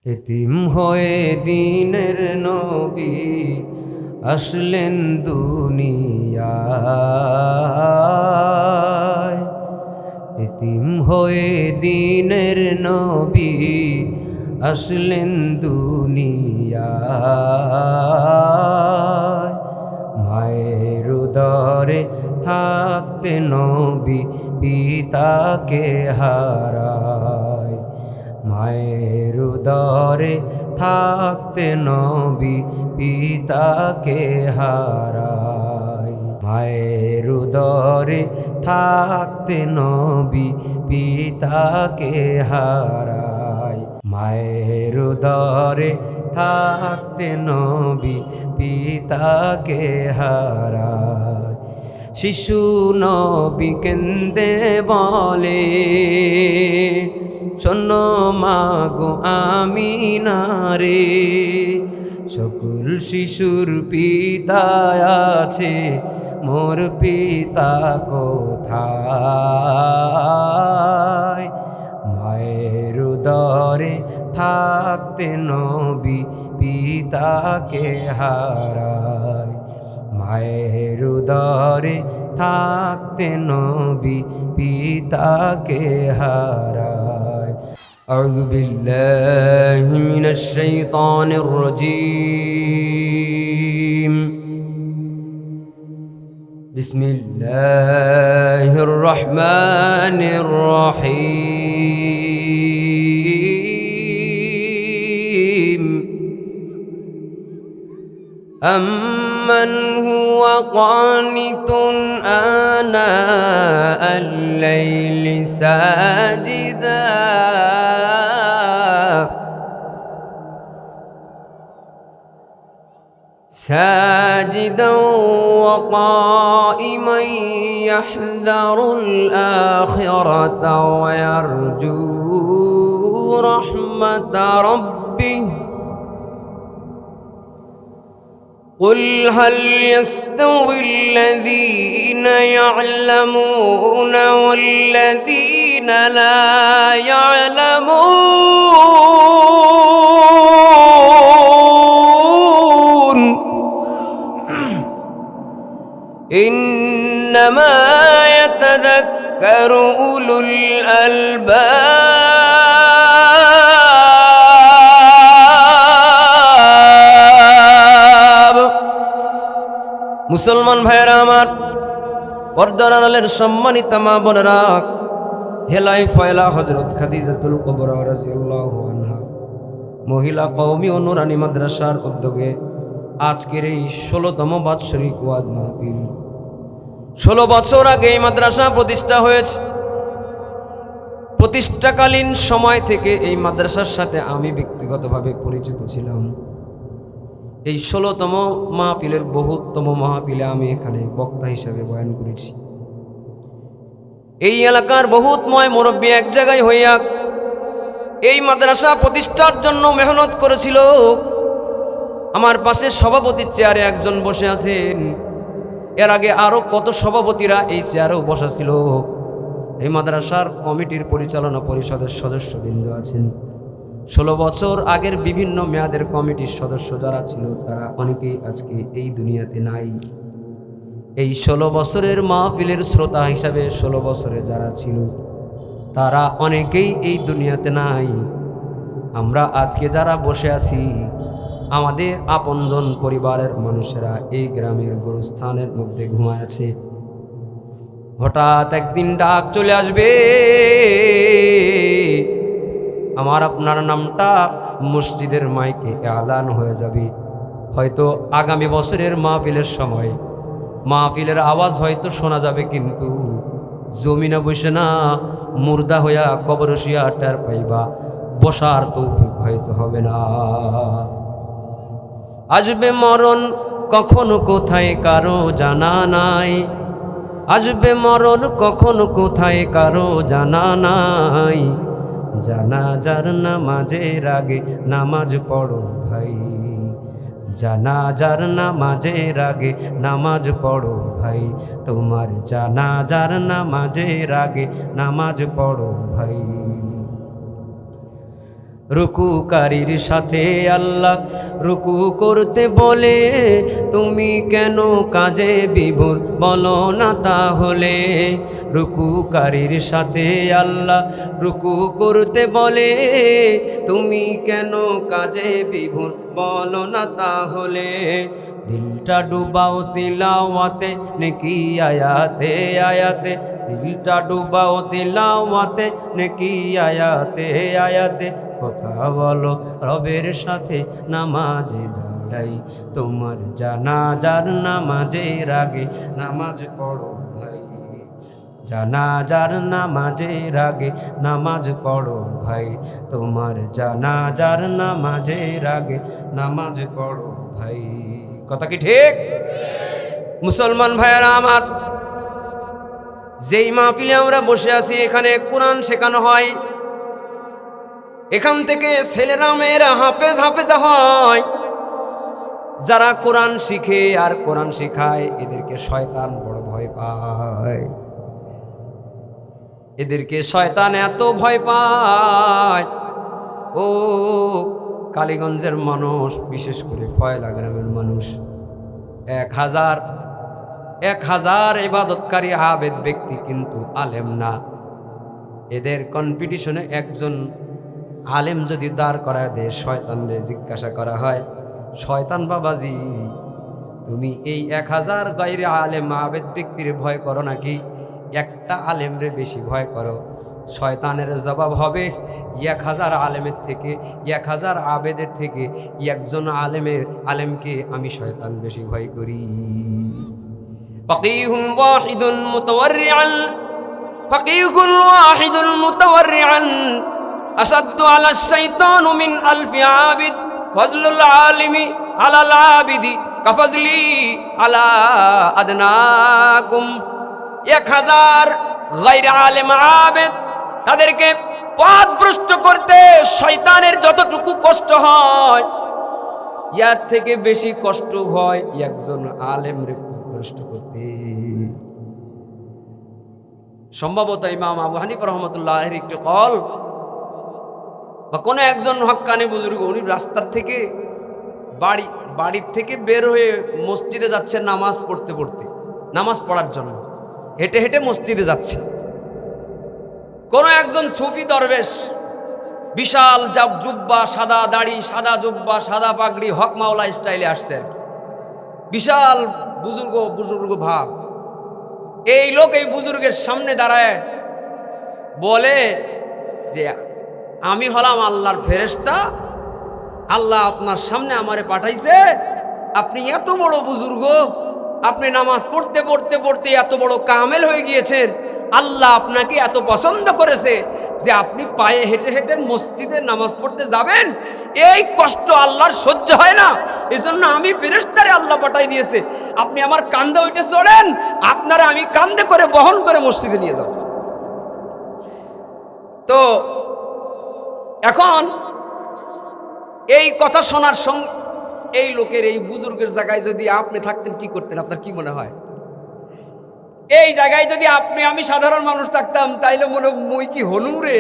এতিম হয়ে দিনের নবী আসলেন দুনিয়ায়। এতিম হয়ে দিনের নবী আসলেন দুনিয়ায়। মায়ের উদরে থাকতে নবী পিতাকে হারায়। মায়ের উদরে থাকতে নবী পিতাকে হারায়। মায়ের উদরে থাকতে নবী পিতাকে হারায়। মায়ের উদরে থাকতে নবী পিতাকে হারায়। শিশু নবী কেন্দে বলে, শোনো মাগো আমিনা রে, সকল শিশুর পিতা আছে, মোর পিতা কোথায়? মায়ের উদরে থাকতে নবী পিতাকে হারায়। মায়ের উদরে থাকতে নবী পিতাকে হারায়। আউযু বিল্লাহি মিনাশ শাইতানির রাজীম। বিসমিল্লাহির রহমানির রহিম। أمن هو قانت آناء الليل ساجدا وقائما يحذر الآخرة ويرجو رحمة ربه قل هل يستوي الذين يعلمون والذين لا يعلمون إنما يتذكر أولو الألباب। মুসলমান ভাইয়েরা আমার, পর্দার আড়ালের সম্মানিত মা বোনেরা, হেলাই ফয়লা হযরত খাদিজাতুল কুবরা রাদিয়াল্লাহু আনহা মহিলা কওমি ও নুরানি মাদ্রাসার উদ্যোগে আজকের এই ১৬তম বাৎসরিক ওয়াজ মাহফিল। ১৬ বছর আগে এই মাদ্রাসা প্রতিষ্ঠা হয়েছে। প্রতিষ্ঠাকালীন সময় থেকে এই মাদ্রাসার সাথে আমি ব্যক্তিগতভাবে পরিচিত ছিলাম। এই ১৬তম মাহফিলের বহুতম মাহফিলে আমি এখানে বক্তা হিসেবে বয়ান করেছি। এই এলাকার বহুতময় মুরব্বী এক জায়গায় হইয়া এই মাদ্রাসা প্রতিষ্ঠার জন্য মেহনত করেছিল। আমার পাশে সভাপতির চেয়ারে একজন বসে আছেন। এর আগে আরো কত সভাপতিরা এই চেয়ারেও বসা ছিল। এই মাদ্রাসার কমিটির পরিচালনা পরিষদের সদস্যবৃন্দ আছেন। ১৬ বছর আগের বিভিন্ন মেয়াদের কমিটির সদস্য যারা ছিল তারা অনেকেই আজকে এই দুনিয়াতে নাই। এই ১৬ বছরের মাহফিলের শ্রোতা হিসাবে ১৬ বছরে যারা ছিল তারা অনেকেই এই দুনিয়াতে নাই। আমরা আজকে যারা বসে আছি, আমাদের আপনজন পরিবারের মানুষেরা এই গ্রামের গোরস্থানের মধ্যে ঘুমায় আছে। হঠাৎ একদিন ডাক চলে আসবে, আমার আপনার নামটা মসজিদের মাইকে এলান হয়ে যাবে। হয়তো আগামী বছরের মাহফিলের সময় মাহফিলের আওয়াজ হয়তো শোনা যাবে, কিন্তু জমিনে বসে না, মুর্দা হইয়া কবর শুইয়া টের পাইবা, বসার তৌফিক হয়তো হবে না। আসবে মরণ কখন কোথায় কারো জানা নাই। আসবে মরণ কখন কোথায় কারো জানা নাই। জানাজার নামাজের আগে নামাজ পড়ো ভাই। জানাজার নামাজের আগে নামাজ পড়ো ভাই। তোমার জানাজার নামাজের আগে নামাজ পড়ো ভাই। রুকুকারীর সাথে আল্লাহ রুকু করতে বলে, তুমি কেন কাজে বিভোর বলো না তাহলে। রুকুকারীর সাথে আল্লাহ রুকু করতে বলে, তুমি কেন কাজে বিভোর বলো না তাহলে। দিলটা ডুবাও তিলাওয়াতে নেকি আয়াতে আয়াতে, দিলটা ডুবাও তিলাওয়াতে নেকি আয়াতে আয়াতে। কথা বলো রবের সাথে নামাজে দাঁড়াই, তোমার জানাজার নামাজের আগে নামাজ পড়ো ভাই। জানাজার নামাজের আগে নামাজ পড়ো ভাই, তোমার জানাজার নামাজের আগে নামাজ পড়ো ভাই। কথা কি ঠিক? মুসলমান ভাইয়েরা আমার, যেই মাহফিলে আমরা বসে আছি এখানে কোরআন শেখানো হয়, এখান থেকে ছেলেরা মেয়েরা হাফেজ হাফেজা হয়। যারা কোরআন শিখে আর কোরআন শেখায় এদেরকে শয়তান বড় ভয় পায়, এদেরকে শয়তান এত ভয় পায়। ও কালীগঞ্জের মানুষ, বিশেষ করে ফয়লা গ্রামের মানুষ, 1000 ইবাদতকারী আবেদ ব্যক্তি কিন্তু আলেম না। এদের কম্পিটিশনে একজন আলেম যদি দাঁড় করায় দেয়, শয়তানরে জিজ্ঞাসা করা হয়, শয়তান বাবাজি তুমি এই 1000 গায়রে আলেম আবেদ ব্যক্তির ভয় করো নাকি একটা আলেমরে বেশি ভয় করো? শয়তানের জবাব হবে, 1000 আলেমের থেকে 1000 আবেদের থেকে একজন আলেমকে আমি শয়তান বেশি ভয় করি। ফাকিহুন ওয়াহিদুন মুতাওয়াররিআন, ফাকিহুন ওয়াহিদুন মুতাওয়াররিআন আসাদ্দু আলা শাইতানু মিন আলফি আবিদ, ফজলুল আলিমি আলাল আবিদি কাফজলি আলা আদনাকুম। 1000 গায়রে আলেম আবেদ, তাদেরকে পথভ্রষ্ট করতে শয়তানের যতটুকু কষ্ট হয়, ইয়ার থেকে বেশি কষ্ট হয় একজন আলেমরে পথভ্রষ্ট করতে। সম্ভবত ইমাম আবু হানিফা রাহমাতুল্লাহির একটি কল, বা কোনো একজন হক্কানি বুজুর্গ, উনি রাস্তার থেকে বাড়ির থেকে বের হয়ে মসজিদে যাচ্ছে নামাজ পড়ার জন্য, হেঁটে হেঁটে মসজিদে যাচ্ছে। কোন একজন সুফি দরবেশ, বিশাল জুব্বা, সাদা দাড়ি, সাদা জুব্বা, সাদা পাগড়ি, হক মাওলা স্টাইলে আসছে আর কি, বিশাল বুজুর্গ ভাব। এই লোক এই বুজুর্গের সামনে দাঁড়ায় বলে যে আমি হলাম আল্লাহর ফেরেশতা, আল্লাহ আপনার সামনে আমারে পাঠাইছে, আপনি এত বড় বুজুর্গ, আপনি নামাজ পড়তে পড়তে পড়তে এত বড় কামেল হয়ে গিয়েছেন, আল্লাহ আপনাকে এত পছন্দ করেছে যে আপনি পায়ে হেঁটে হেঁটে মসজিদে নামাজ পড়তে যাবেন। এই কষ্ট আল্লাহর সহ্য হয় না, এজন্য আমি ফেরেশতারে আল্লাহ পাঠাই দিয়েছে, আপনি আমার কাঁধে উঠে চড়েন, আপনারা আমি কাঁধে করে বহন করে মসজিদে নিয়ে যাব। তো এখন এই কথা শোনার সঙ্গে এই লোকের, এই বুজুর্গের জায়গায় যদি আপনি থাকতেন কি করতেন? আপনার কি মনে হয়? এই জায়গায় যদি আমি সাধারণ মানুষ থাকতাম, তাইলে মনে মই কি হনু রে,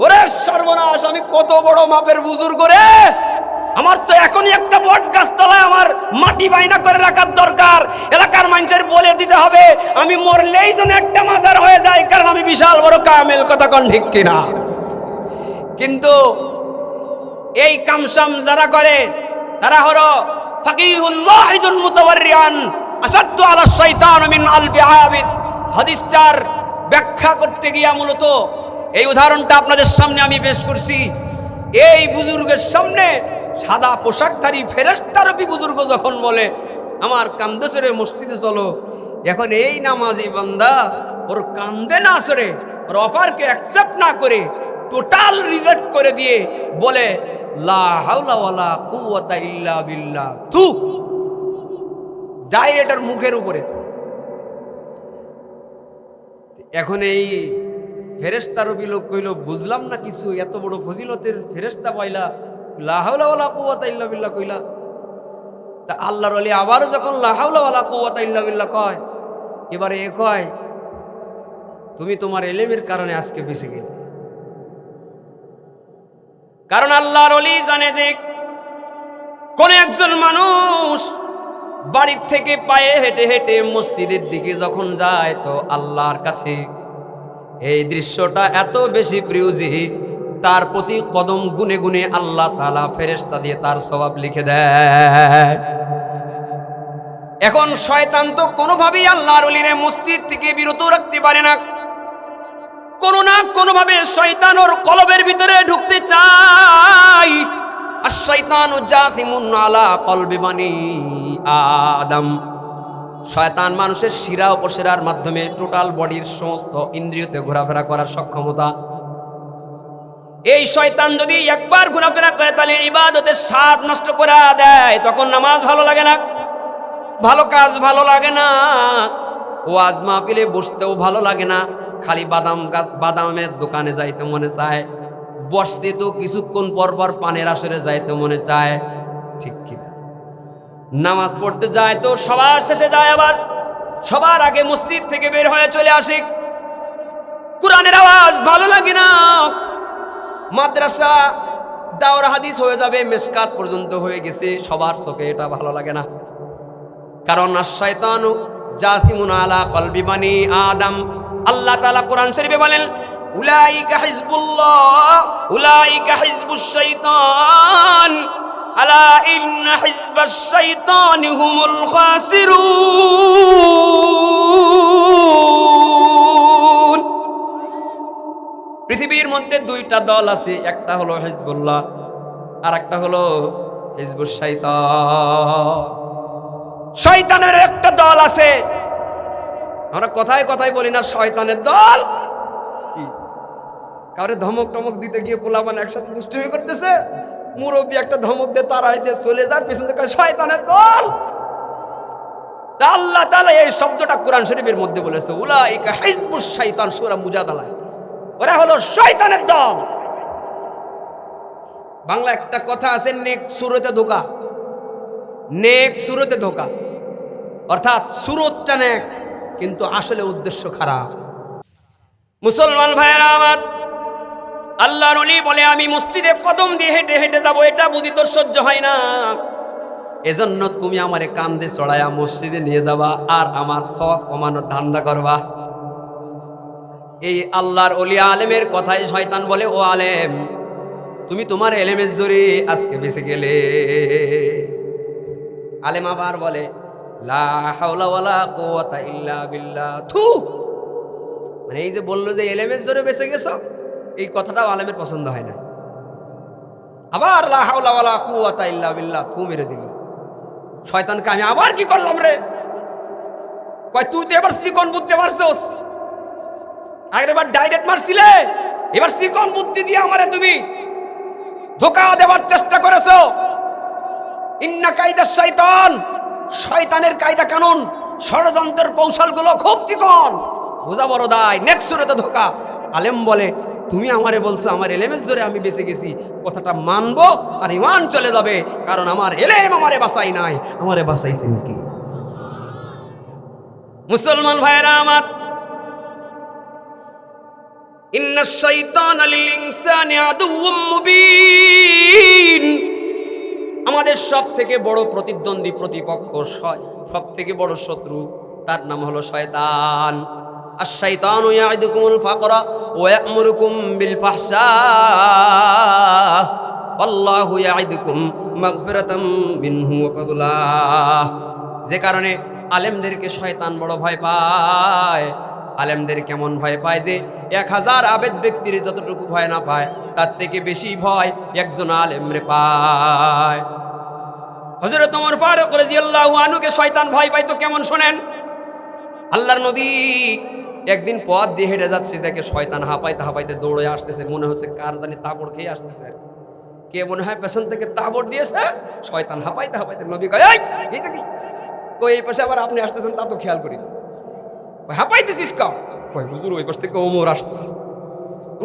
ওরে সর্বনাশ, আমি কত বড় মাপের বুজুর্গ রে, আমার তো এখনই একটা বট গাছ তলায় আমার মাটি বাইনা করে রাখার দরকার, এলাকার মানুষের বলে দিতে হবে আমি মরলেই যেন একটা মাজার হয়ে যায়, কারণ আমি বিশাল বড় কামেল। কথা কোন ঠিক কিনা? কিন্তু এই কামসাম যারা করে তারা হলো ফাকিহুন ওয়াহিদুন মুতাওয়াররিআন আসাদ্দু আলা শাইতান মিন আলফি আবিদ। হাদিসটার ব্যাখ্যা করতে গিয়া মূলত এই উদাহরণটা আপনাদের সামনে আমি পেশ করছি। এই বুজুর্গের সামনে সাদা পোশাকধারী ফেরেশতারূপী বুজুর্গ যখন বলে আমার কান্দে চড়ে মসজিদে চলো, এখন এই নামাজি বান্দা ওর কান্দে না চড়ে, ওর অফারকে অ্যাকসেপ্ট না করে টোটাল রিজেক্ট করে দিয়ে বলে লা হাওলা ওয়ালা কুওয়াতা ইল্লা বিল্লাহ, তু ডাইরেক্টর মুখের উপরে। এখন এই ফেরেশতারূপী লোক কইল বুঝলাম না কিছু, এত বড় ফজিলতের ফেরেশতা পাইলা, লা হাওলা ওয়ালা কুওয়াতা ইল্লা বিল্লাহ কইলা। তা আল্লাহর ওলি আবারও যখন লা হাওলা ওয়ালা কুওয়াতা ইল্লা বিল্লাহ কয়, এবারে এ কয় তুমি তোমার ইলমের কারণে আজকে বেঁচে গেলে, কারণ আল্লাহর ওলি জানে যে কোন একজন মানুষ বাড়ির থেকে পায়ে হেঁটে হেঁটে মসজিদের দিকে যখন যায় তো আল্লাহর কাছে এই দৃশ্যটা এত বেশি প্রিয় যে তার প্রতি কদম গুনে গুনে আল্লাহ তাআলা ফেরেশতা দিয়ে তার সওয়াব লিখে দেয়। এখন শয়তান তো কোনোভাবেই আল্লাহর ওলিরে মসজিদ থেকে বিরত রাখতে পারে না, কোনো না কোনোভাবে শয়তান ওর কলবের ভিতরে ঢুকতে চায়। আর শয়তান জাসিমুন আলা কলবি বানি আদম, শয়তান মানুষের শিরা উপশিরার মাধ্যমে টোটাল বডির সমস্ত ইন্দ্রিয়তে ঘোরাফেরা করার সক্ষমতা। এই শয়তান যদি একবার ঘোরাফেরা করে তাহলে ইবাদতের স্বাদ নষ্ট করে দেয়, তখন নামাজ ভালো লাগে না, ভালো কাজ ভালো লাগে না, ওয়াজ মাহফিলে বসতেও ভালো লাগে না, খালি বাদাম গাছ বাদামের দোকানে যাইতে মনে চায়, বসতে তো কিছুক্ষণ পর পর পানের আসরে যাইতে মনে চায়, ঠিক কিনা? নামাজ পড়তে যায় তো সবার শেষে যায়, আবার সবার আগে মসজিদ থেকে বের হয়ে চলে আসে। কোরআনের আওয়াজ ভালো লাগে না, মাদ্রাসা দাওরা হাদিস হয়ে যাবে, মেসকাত পর্যন্ত হয়ে গেছে, সবার চোখে এটা ভালো লাগে না। কারণ আশ-শায়তানু জাসিমুন আলা কলবি বানি আদম। আল্লাহ তাআলা কোরআন শরীফে বলেন, উলাইকা হিজবুল্লাহ উলাইকা হিজবুশ শাইতান আলা ইন্না হিজবাশ শাইতানি হুমুল খাসিরুন। পৃথিবীর মধ্যে দুইটা দল আছে, একটা হলো হিজবুল্লাহ আর একটা হলো হিজবুশ শাইতান। শয়তানের একটা দল আছে, আমরা কথায় কথায় বলি না শয়তানের দল কি, কাউরে ধমক টমক দিতে গিয়ে পোলাপান একসাথে দুষ্টুমি করতেছে, মুরব্বী একটা ধমক দিয়ে তাড়াই দিয়ে চলে যায়, পিছন থেকে শয়তানের দল। আল্লাহ তাআলা এই শব্দটা কোরআন শরীফের মধ্যে বলেছে, উলাইকা হিজবুশ শাইতান, সূরা মুজাদালা, ওরা হলো শয়তানের দল। বাংলা একটা কথা আছে, নেক সুরতে ধোকা, নেক সুরতে ধোকা, অর্থাৎ সুরতটা নেক কিন্তু আসলে উদ্দেশ্য খারাপ। মুসলমান ভাইয়েরা আমার, আল্লাহর ওলি বলে আমি মসজিদে কদম দিয়ে হেঁটে হেঁটে যাব, এটা বুঝি তোর সহ্য হয় না, এজন্য তুমি আমারে কান্দে চড়ায়া মসজিদে নিয়ে যাবা আর আমার সওয়াব কমানোর ধান্দা করবা। এই আল্লাহর ওলি আলেমের কথাই শয়তান বলে, ও আলেম তুমি তোমার এলেমের জোরে আজকে বেঁচে গেলে। আলেম আবার বলে, লা হাওলা ওয়ালা কুওয়াতা ইল্লা বিল্লাহ। থু, মানে এই যে বললো যে এলেমের জোরে বেঁচে গেছো, এই কথাটাও আলেমের পছন্দ হয় না। আবার লা হাওলা ওয়ালা কুওয়াতা ইল্লা বিল্লাহ, থু মেরে দিল। শয়তানকে আমি আবার কি করলাম রে? কয় তুই তো এবার চিকন বুদ্ধি মারছস, আগের বার ডাইরেক্ট মারছিলে, এবার চিকন বুদ্ধি দিয়ে আমারে তুমি ধোঁকা দেওয়ার চেষ্টা করেছো। ইন্না কায়দাশ শাইতান, শয়তানের কায়দা কানুন ষড়যন্ত্রের কৌশলগুলো খুব চিকন, বোঝা বড় দায়, নেক্সট সুরতে ধোঁকা। আলেম বলে তুমি আমারে বলছো আমার এলেমের জোরে আমি বেঁচে গেছি, কথাটা মানবো আর ঈমান চলে যাবে, কারণ আমার এলেম আমারে বাঁচাই নাই, আমারে বাঁচাইছেন কি? মুসলমান ভাইয়েরা আমার, ইন্নাশ শাইতানা লিল ইনসানি আদুউম মুবিন। আমাদের সব থেকে বড় প্রতিদ্বন্দ্বী, প্রতিপক্ষ, সব থেকে বড় শত্রু, তার নাম হলো শয়তান। আশ-শাইতানু ইয়াইদুকুমুল ফাকরা ওয়া ইয়া'মুরুকুম বিল ফাহশা আল্লাহু ইয়াইদুকুম মাগফিরাতাম মিনহু ওয়া ফাদলা। যে কারণে আলেমদেরকে শয়তান বড় ভয় পায়। আলেমদের কেমন ভয় পায় যে 1000 আবেদ ব্যক্তির যতটুকু ভয় না পায় তার থেকে বেশি ভয় একজন আলেমরে পায়। হযরত ওমর ফারুক রাদিয়াল্লাহু আনহুকে শয়তান ভয় পাইতো কেমন শোনেন। আল্লাহর নবী একদিন পথ দিয়ে হেঁটে যাচ্ছে, দেখে শয়তান হাঁপাইতে হাঁপাইতে দৌড়ে আসতেছে, মনে হচ্ছে কার জানি তাবড় খেয়ে আসতেছে, কে মনে হয় পেছন থেকে তাবড় দিয়েছে। শয়তান হাঁপাইতে হাঁপাইতে নবী কয়, এই যে কি কই এই পাশে আবার আপনি আসতেছেন, তা তো খেয়াল করি। হাঁপাইতেছিস কা? কয় হুজুর ওই পাশ থেকে ওমর আসতেছে।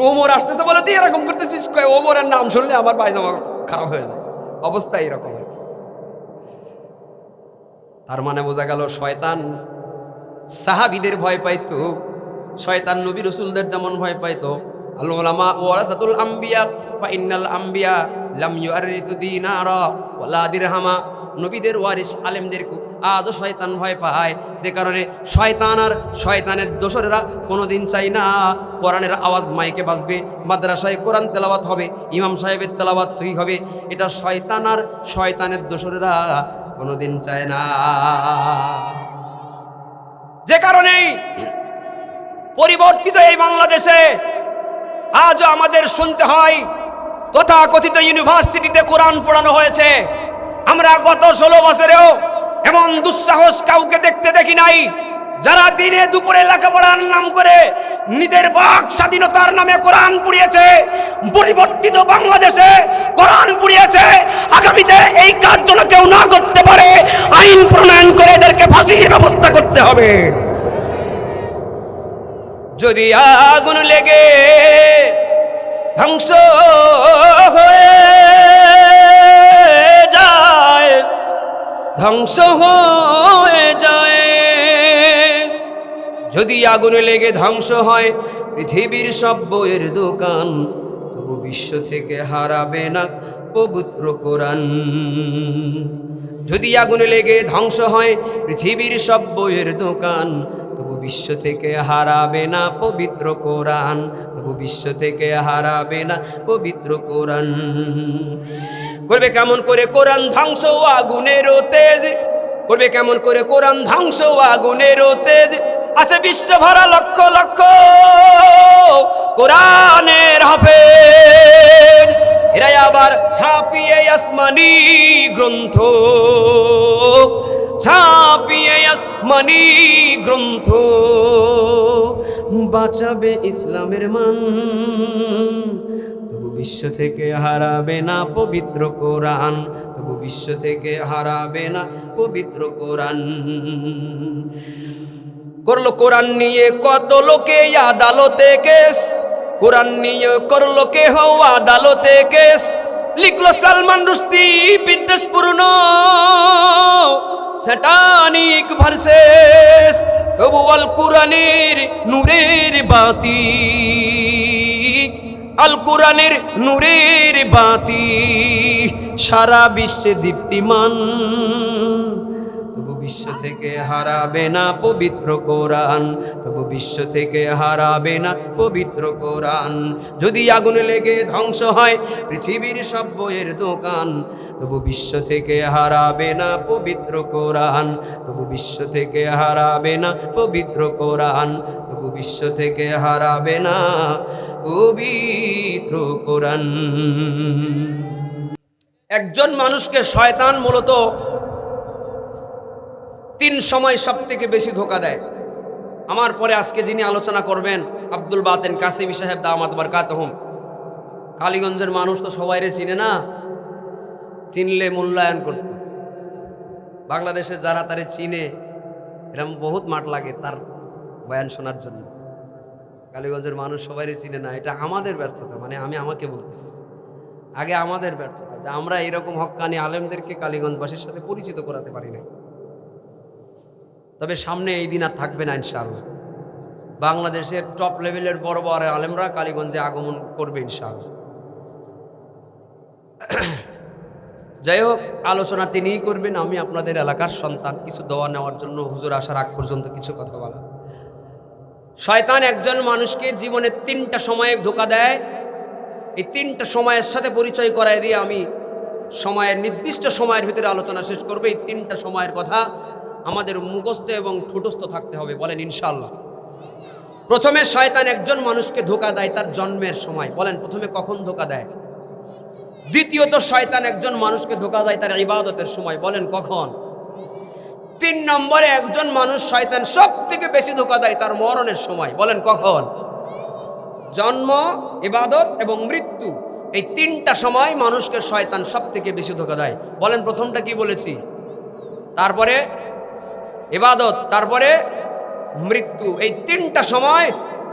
ওমর আসতেছে বলে তুই এরকম করতেছিস? কয় ওমরের নাম শুনলে আমার পায়জামা খারাপ হয়ে যায়, অবস্থা এরকম আর কি। তার মানে বোঝা গেল শয়তান সাহাবীদের ভয় পাইতো, শয়তান নবী রাসূলদের যেমন ভয় পাইতো, আল উলামা ওয়ারাসাতুল আম্বিয়া ফা ইন্নাল আম্বিয়া লাম ইউরিসু দিনারা ওয়ালা দিরহামা। নবীদের ওয়ারিস আলেমদেরকে আজও শয়তান ভয় পায়, যে কারণে শয়তান আর শয়তানের দোসরেরা কোনোদিন চাই না কোরআনের আওয়াজ মাইকে বাজবে, মাদ্রাসায় কোরআন তেলাওয়াত হবে, ইমাম সাহেবের তেলাওয়াত সহি হবে। এটা শয়তান আর শয়তানের দোসরেরা কোনোদিন চায় না। যে কারণেই পরিবর্তিত এই বাংলাদেশে আজও আমাদের শুনতে হয় তথাকথিত ইউনিভার্সিটিতে কোরআন পড়ানো হয়েছে। আমরা গত 16 বছরেও এমন দুঃসাহস কাউকে দেখতে দেখি নাই যারা দিনে দুপুরে লেখাপড়ার নাম করে নিজের বাক স্বাধীনতার নামে কোরআন পুড়িয়েছে। পরিবর্তিত বাংলাদেশে কোরআন পুড়িয়েছে। আগামীতে এই কাজ যেন কেউ না করতে পারে আইন প্রণয়ন করে এদেরকে ফাঁসির ব্যবস্থা করতে হবে। যদি আগুন লেগে ধ্বংস হয়ে যায়, ধ্বংস হয়ে যায়, যদি আগুন লেগে ধ্বংস হয় পৃথিবীর সব বইয়ের দোকান, তবু বিশ্ব থেকে হারাবে না পবিত্র কোরআন। যদি আগুন লেগে ধ্বংস হয় পৃথিবীর সব বইয়ের দোকান, তবু বিশ্ব থেকে হারাবে না পবিত্র কোরআন, তবু বিশ্ব থেকে হারাবে না পবিত্র কোরআন। করবে কেমন করে কোরআন ধ্বংস আগুনের তেজ, করবে কেমন করে কোরআন ধ্বংস আগুনের তেজ। আছে বিশ্ব ভরা লক্ষ লক্ষ কোরআনের হাফেজ, এরাই আবার ছাপিয়ে আসমানি গ্রন্থ, ছাপিয়ে আসমানি গ্রন্থ বাঁচাবে ইসলামের মান, তবু বিশ্ব থেকে হারাবে না পবিত্র কোরআন, তবু বিশ্ব থেকে হারাবে না পবিত্র কোরআন। করলো কোরআন নিয়ে কত লোকে আদালতে কেস, কোরআন নিয়ে করলো কে হও আদালতে কেস। লিখলো সালমান রুশদি বিদ্বেষপূর্ণ স্যাটানিক ভার্সেস, তবু আল কোরআনের নূরের বাতি, আল কোরআনের নূরের বাতি সারা বিশ্বে দীপ্তিমান, তবু বিশ্ব থেকে হারাবে না পবিত্র কোরআন, তবু বিশ্ব থেকে হারাবে না পবিত্র কোরআন। যদি আগুন লেগে ধ্বংস হয় পৃথিবীর সব বইয়ের দোকান, তবু বিশ্ব থেকে হারাবে না পবিত্র কোরআন, তবু বিশ্ব থেকে হারাবে না পবিত্র কোরআন, তবু বিশ্ব থেকে হারাবে না পবিত্র কোরআন। একজন মানুষকে শয়তান মূলত 3 সময় সব থেকে বেশি ধোঁকা দেয়। আমার পরে আজকে যিনি আলোচনা করবেন আব্দুল বাতেন কাসিমি সাহেব দামাত বারকাতুহুম। কালীগঞ্জের মানুষ তো সবাইরে চিনে না, চিনলে মূল্যায়ন করত। বাংলাদেশে যারা তারে চিনে এরকম বহুত মাঠ লাগে তার বয়ান শোনার জন্য। কালীগঞ্জের মানুষ সবাইরে চিনে না, এটা আমাদের ব্যর্থতা। মানে আমি আমাকে বলতেছি, আগে আমাদের ব্যর্থতা যে আমরা এরকম হক্কানি আলেমদেরকে কালীগঞ্জবাসীর সাথে পরিচিত করাতে পারি না। তবে সামনে এই দিন আর থাকবে না ইনশাআল্লাহ। বাংলাদেশের টপ লেভেলের বড় বড় আলেমরা কালীগঞ্জে আগমন করবে ইনশাআল্লাহ। যাই হোক, আলোচনা তিনিই করবেন, আমি আপনাদের এলাকার সন্তান। কিছু দোয়া নেওয়ার জন্য হুজুর আসার আগ পর্যন্ত কিছু কথা বলা। শয়তান একজন মানুষকে জীবনে 3টা সময়ে ধোঁকা দেয়। এই 3টা সময়ের সাথে পরিচয় করায় দিয়ে আমি সময়ের নির্দিষ্ট সময়ের ভিতরে আলোচনা শেষ করবো। এই 3টা সময়ের কথা আমাদের মুখস্থ এবং ঠোঁটস্থ থাকতে হবে, বলেন ইনশাআল্লাহ। প্রথমে শয়তান একজন মানুষকে ধোঁকা দেয় তার জন্মের সময়, বলেন প্রথমে কখন ধোঁকা দেয়। দ্বিতীয়ত শয়তান একজন মানুষকে ধোঁকা দেয় তার ইবাদতের সময়, বলেন কখন। 3 নম্বরে একজন মানুষ শয়তান সব থেকে বেশি ধোঁকা দেয় তার মরণের সময়, বলেন কখন। জন্ম, ইবাদত এবং মৃত্যু, এই 3টা সময় মানুষকে শয়তান সব থেকে বেশি ধোঁকা দেয়। বলেন প্রথমটা কি বলেছি, তারপরে ইবাদত, তারপরে মৃত্যু। এই 3টা সময়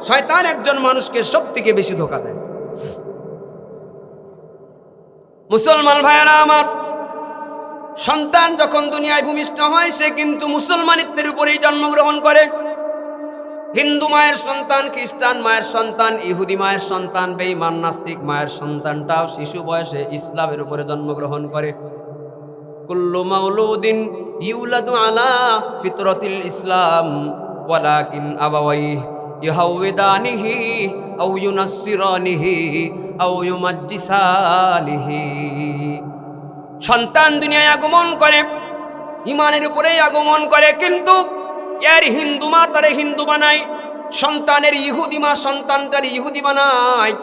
শয়তান একজন মানুষকে সব থেকে বেশি ধোঁকা দেয়। মুসলমান ভাইয়েরা আমার, সন্তান যখন দুনিয়ায় ভূমিষ্ঠ হয় সে কিন্তু মুসলমানিত্বের উপরেই জন্মগ্রহণ করে। হিন্দু মায়ের সন্তান, খ্রিস্টান মায়ের সন্তান, ইহুদি মায়ের সন্তান, বেঈমান নাস্তিক মায়ের সন্তানটাও শিশু বয়সে ইসলামের উপরে জন্মগ্রহণ করে। কুল্লু মাউলুদিন ইউলাদু আলা ফিতরাতিল ইসলাম ওয়ালাকিন আবাওয়াইহি ইউহাউদানিহি আও ইউনাসসিরানিহি আও ইউমাজ্জিসানিহি। সন্তান দুনিয়ায় আগমন করে ইমানের উপরেই আগমন করে, কিন্তু এর হিন্দু মা তারে হিন্দু বানায়, সন্তানের ইহুদি মা সন্তানটার ইহুদি বানায়,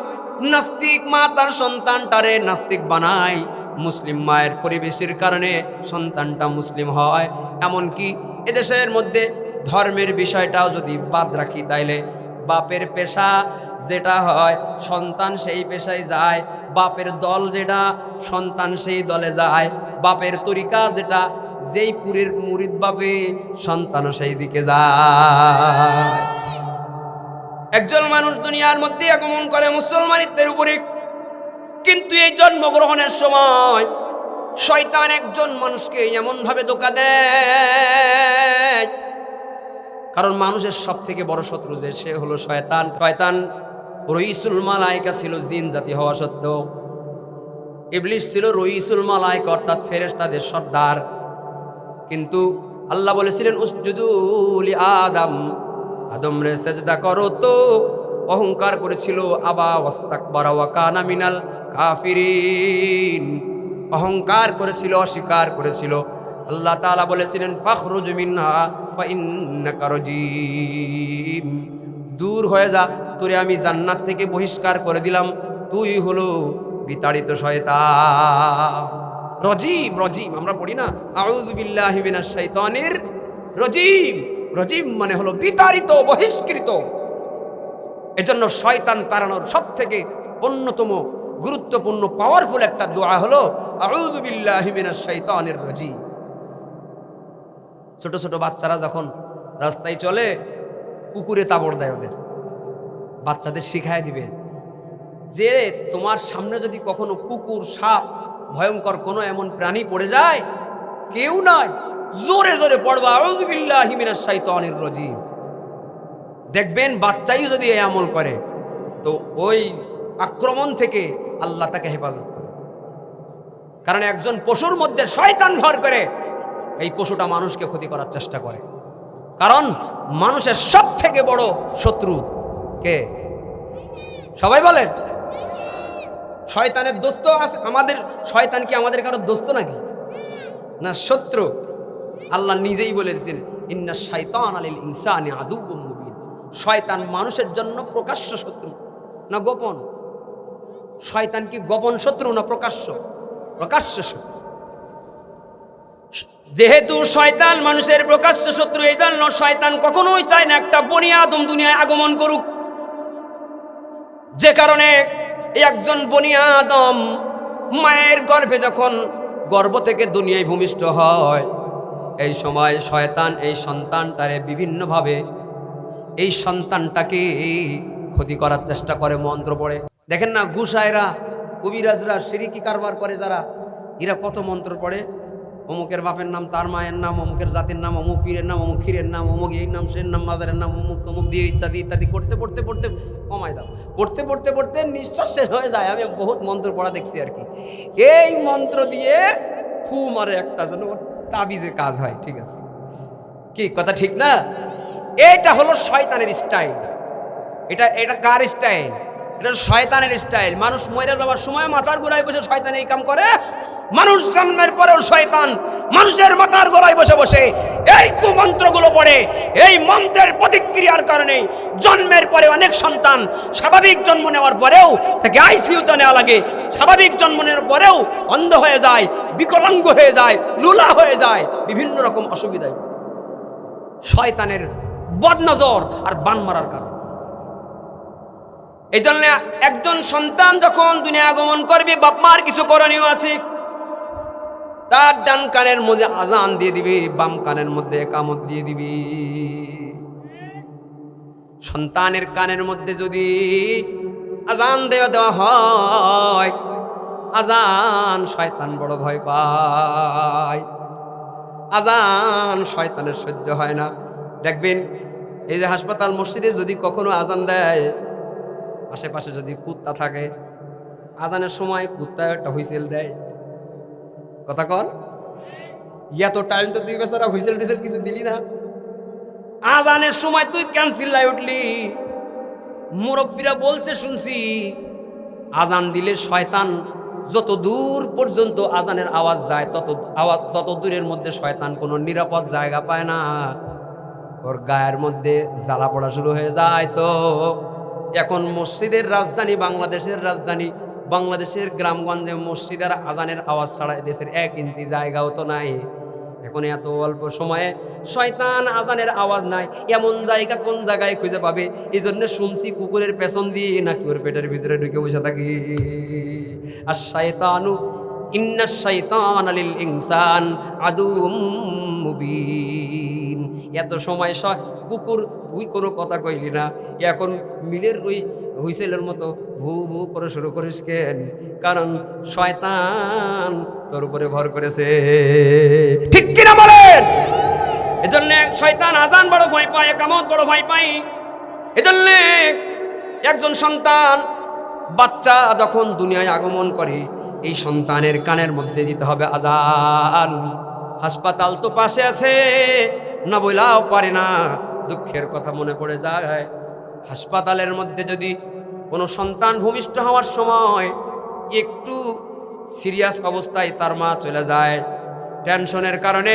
নাস্তিক মা তার সন্তানটারে নাস্তিক বানায়, মুসলিম মায়ের পরিবেশের কারণে সন্তানটা মুসলিম হয়। এমনকি এদেশের মধ্যে ধর্মের বিষয়টাও যদি বাদ রাখি, তাইলে বাপের পেশা যেটা হয় সন্তান সেই পেশায় যায়, বাপের দল যেটা সন্তান সেই দলে যায়, বাপের তরিকা যেটা যেই পুরের মুরিদ বাপে সন্তানও সেই দিকে যায়। একজন মানুষ দুনিয়ার মধ্যে আগমন করে মুসলমানিত্বের উপরে, কিন্তু এই জন্মগ্রহণের সময় শয়তান একজন মানুষকে এমন ভাবে ধোঁকা দেয়, কারণ মানুষের সব থেকে বড় শত্রু যে সে হলো শয়তান। শয়তান রইসুল মালাইকা ছিল জিন জাতি হওয়া সত্ত্বেও, ইবলিস ছিল রইসুল মালাইকা অর্থাৎ ফেরেশতাদের সর্দার। কিন্তু আল্লাহ বলেছিলেন উসজুদু লি আদম, আদম রে সেজদা করো, তো অহংকার করেছিল, আবা ওয়াস্তাকবারা ওয়া কানা মিনাল কাফিরিন, অহংকার করেছিল, অস্বীকার করেছিল। আল্লাহ তাআলা বলেছিলেন ফাখরুজ মিনহা ফা ইন্নাকা রাজিম, দূর হয়ে যা, তোরে আমি জান্নাত থেকে বহিষ্কার করে দিলাম, তুই হলো বিতাড়িত শয়তান। রজিম, রজিম আমরা পড়ি না আউযু বিল্লাহি মিনাশ শাইতানির রজিম, রজিম মানে হলো বিতাড়িত, বহিষ্কৃত। এজন্য শয়তান তাড়ানোর সবথেকে অন্যতম গুরুত্বপূর্ণ পাওয়ারফুল একটা দোয়া হলো আউযু বিল্লাহি মিনাশ শাইতানির রজিম। ছোট ছোট বাচ্চারা যখন রাস্তায় চলে, কুকুরে তাবড় দেয়, ওদের বাচ্চাদের শিখায় দিবে যে তোমার সামনে যদি কখনো কুকুর, সাপ, ভয়ঙ্কর কোনো এমন প্রাণী পড়ে যায়, কেউ নয়, জোরে জোরে পড়বা আউযু বিল্লাহি মিনাশ শাইতানির রাজিম। দেখবেন বাচ্চাই যদি এই আমল করে, তো ওই আক্রমণ থেকে আল্লাহ তাকে হেফাজত করে। কারণ একজন পশুর মধ্যে শয়তান ভর করে, এই পশুটা মানুষকে ক্ষতি করার চেষ্টা করে। কারণ মানুষের সব থেকে বড় শত্রু কে? সবাই বলেন। শয়তানের দোস্ত আছে আমাদের? শয়তান কি আমাদের কারো দোস্ত নাকি? না, শত্রু। আল্লাহ নিজেই বলে দিয়েছেন ইন্না শাইতান আলিল ইনসানি আদুউম মুবিন, শয়তান মানুষের জন্য প্রকাশ্য শত্রু না গোপন? শয়তান কি গোপন শত্রু না প্রকাশ্য? প্রকাশ্য শত্রু। যেহেতু শয়তান মানুষের প্রকাশ্য শত্রু, এই জন্য শয়তান কখনোই চায় না একটা বনি আদম দুনিয়ায় আগমন করুক। যে কারণে একজন বনি আদম মায়ের গর্ভে যখন গর্ভ থেকে দুনিয়ায় ভূমিষ্ঠ হয়, এই সময় শয়তান এই সন্তানটারে বিভিন্নভাবে এই সন্তানটাকে ক্ষতি করার চেষ্টা করে, মন্ত্র পড়ে। দেখেন না, গুসাইরা, কবিরাজরা, শিরকি কারবার করে যারা, এরা কত মন্ত্র পড়ে। অমুকের বাপের নাম, তার মায়ের নাম, অমুকের জাতির নাম, অমুক পীরের নাম, অমুক ক্ষীরের নাম, অমুক এই নাম, সেই নাম, মাজারের নাম, অমুক তমুক দিয়ে ইত্যাদি ইত্যাদি করতে পড়তে পড়তে কমায় দাও, পড়তে পড়তে পড়তে নিঃশ্বাস শেষ হয়ে যায়। আমি বহুত মন্ত্র পড়া দেখছি আর কি। এই মন্ত্র দিয়ে ফু মারে একটা, যেন তাবিজে কাজ হয়। ঠিক আছে, কি কথা ঠিক না? এটা হলো শয়তানের স্টাইল। এটা কার স্টাইল? এটা শয়তানের স্টাইল। মানুষ মরে যাওয়ার সময় মাথার গোড়ায় বসে শয়তান এই কাম করে। মানুষ জন্মের পরেও শয়তান মানুষের মাথার গোড়ায় বসে বসে এই কুমন্ত্রগুলো পড়ে। এই মন্ত্রের প্রতিক্রিয়ার কারণে জন্মের পরে অনেক সন্তান স্বাভাবিক জন্ম নেওয়ার পরেও তাকে আইসিইউতে নেওয়া লাগে। স্বাভাবিক জন্ম নেওয়ার পরেও অন্ধ হয়ে যায়, বিকলাঙ্গ হয়ে যায়, লুলা হয়ে যায়, বিভিন্ন রকম অসুবিধায় শয়তানের বদনজর আর বান মারার কারণে। এই জন্য একজন সন্তান যখন দুনিয়া আগমন করবে, বাপ মার কিছু করণীয় আছে। তার ডান কানের মধ্যে আজান দিয়ে দিবি, বাম কানের মধ্যে একামত দিয়ে দিবি। সন্তানের কানের মধ্যে যদি আজান দেওয়া হয়, আজান শয়তান বড় ভয় পায়। আজান শয়তানের সহ্য হয় না। দেখবেন এই যে হাসপাতাল মসজিদে যদি কখনো আজান দেয়, আশেপাশে যদি কুত্তা থাকে, আজানের সময় কুত্তা একটা হুইসেল দেয়। কথা কর, এত টাইম তো তুই বেচারা হুইসেল টুইসেল কিছু দিলি না, আজানের সময় তুই কেন চিল্লাই উঠলি? মুরব্বীরা বলছে শুনছি, আজান দিলে শয়তান যত দূর পর্যন্ত আজানের আওয়াজ যায় তত দূরের মধ্যে শয়তান কোনো নিরাপদ জায়গা পায় না, ওর গায়ের মধ্যে জ্বালা পড়া শুরু হয়ে যায়। তো এখন মসজিদের রাজধানী, বাংলাদেশের রাজধানী, বাংলাদেশের গ্রামগঞ্জে মসজিদের আজানের আওয়াজ ছাড়া দেশের 1 ইঞ্চি জায়গাও তো নাই। এখন এত অল্প সময়ে শয়তান আজানের আওয়াজ নাই এমন জায়গা কোন জায়গায় খুঁজে পাবে? এই জন্য শুনছি কুকুরের পেছন দিয়ে নাকি ওর পেটের ভিতরে ঢুকে বসে থাকি। আর শয়তানু ইন্নাশ শাইতানা লিল ইনসান আদুউম মুবিন। এত সময় কুকুর তুই কোনো কথা কইলি না, এখন মিলের ওই হুইসেলের মতো ভু ভু করে শুরু করিস কেন? কারণ শয়তান তোর উপরে ভর করেছে, ঠিক কিনা বলেন? এজন্য শয়তান আজান বড় ভয় পায়, একামত বড় ভয় পায়। এজন্য একজন সন্তান, বাচ্চা যখন দুনিয়ায় আগমন করে, এই সন্তানের কানের মধ্যে দিতে হবে আজান। হাসপাতাল তো পাশে আছে, না বইলাও পারে না, দুঃখের কথা মনে পড়ে যায়। হাসপাতালের মধ্যে যদি কোনো সন্তান ভূমিষ্ঠ হওয়ার সময় একটু সিরিয়াস অবস্থায় তার মা চলে যায়, টেনশনের কারণে,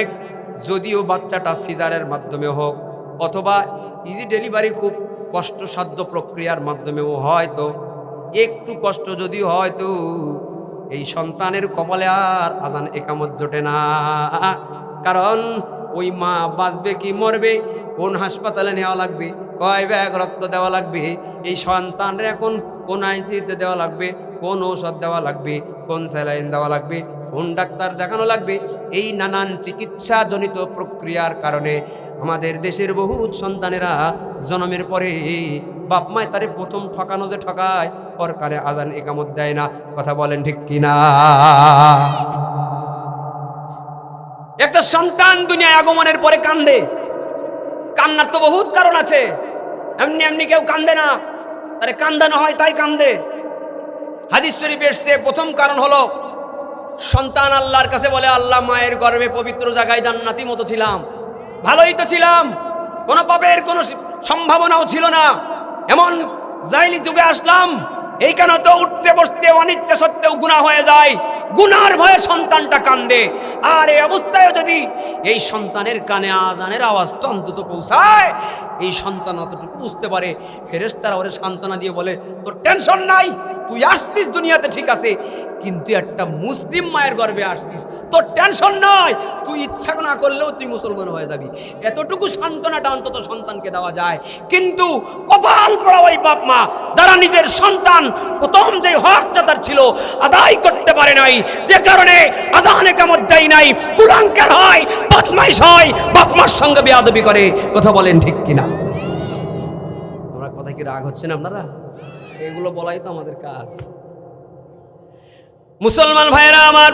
যদিও বাচ্চাটা সিজারের মাধ্যমে হোক অথবা ইজি ডেলিভারি খুব কষ্টসাধ্য প্রক্রিয়ার মাধ্যমেও হয়তো একটু কষ্ট যদি হয়তো এই সন্তানের কপালে আর আজান একামত জোটে না। কারণ ওই মা বাঁচবে কি মরবে, কোন হাসপাতালে নেওয়া লাগবে, কয় ব্যাগ রক্ত দেওয়া লাগবে, এই সন্তানরে এখন কোন আইসিইউতে দেওয়া লাগবে, কোন ঔষধ দেওয়া লাগবে, কোন স্যালাইন দেওয়া লাগবে, কোন ডাক্তার দেখানো লাগবে, এই নানান চিকিৎসাজনিত প্রক্রিয়ার কারণে আমাদের দেশের বহু সন্তানেরা জন্মের পরে বাপ মায় তারে প্রথম ঠকানো যে ঠকায়, ওর কানে আজান একামত দেয় না। কথা বলেন ঠিক কিনা? একটা সন্তান দুনিয়ায় আগমনের পরে কান্দে, কান্নার তো বহুত কারণ আছে, এমনি এমনি কেউ কান্দে না, আরে কান্দানো হয় তাই কান্দে। হাদিস শরীফে এসেছে, প্রথম কারণ হলো সন্তান আল্লাহর কাছে বলে, আল্লাহ মায়ের গর্ভে পবিত্র জায়গায় জান্নাতি মতো ছিলাম, ভালোই তো ছিলাম, কোনো পাপের কোনো সম্ভাবনাও ছিল না, এমন জাইলি যুগে আসলাম, এই কেন তো উঠতে বসতে অনিচ্ছা সত্ত্বেও গুনাহ হয়ে যায়, গুনার ভয়ে সন্তানটা কান্দে। আর এই অবস্থায় যদি এই সন্তানের কানে আজানের আওয়াজটা অন্তত পৌঁছায়, এই সন্তান অতটুকু বুঝতে পারে, ফেরেশতারা ওরে সান্ত্বনা দিয়ে বলে, তোর টেনশন নাই, তুই আসছিস দুনিয়াতে ঠিক আছে, কিন্তু একটা মুসলিম মায়ের গর্ভে আসছিস, তোর টেনশন নাই, তুই ইচ্ছা না করলেও তুই মুসলমান হয়ে যাবি। এতটুকু সান্ত্বনাটা অন্তত সন্তানকে দেওয়া যায়। কিন্তু কপাল পোড়া ওই বাপ মা যারা নিজের সন্তান প্রথম যে হকটা তার ছিল আদায় করতে পারে নাই, যে কারণে আজান একামত দেয় নাই, কুলাঙ্কার হয়, বদমাইশ হয়, বাপ মার সঙ্গে বেয়াদবি করে। কথা বলেন ঠিক কিনা? আমরা কথা কি রাগ হচ্ছেন আপনারা? এগুলো বলাই তো আমাদের কাজ। মুসলমান ভাইরা আমার,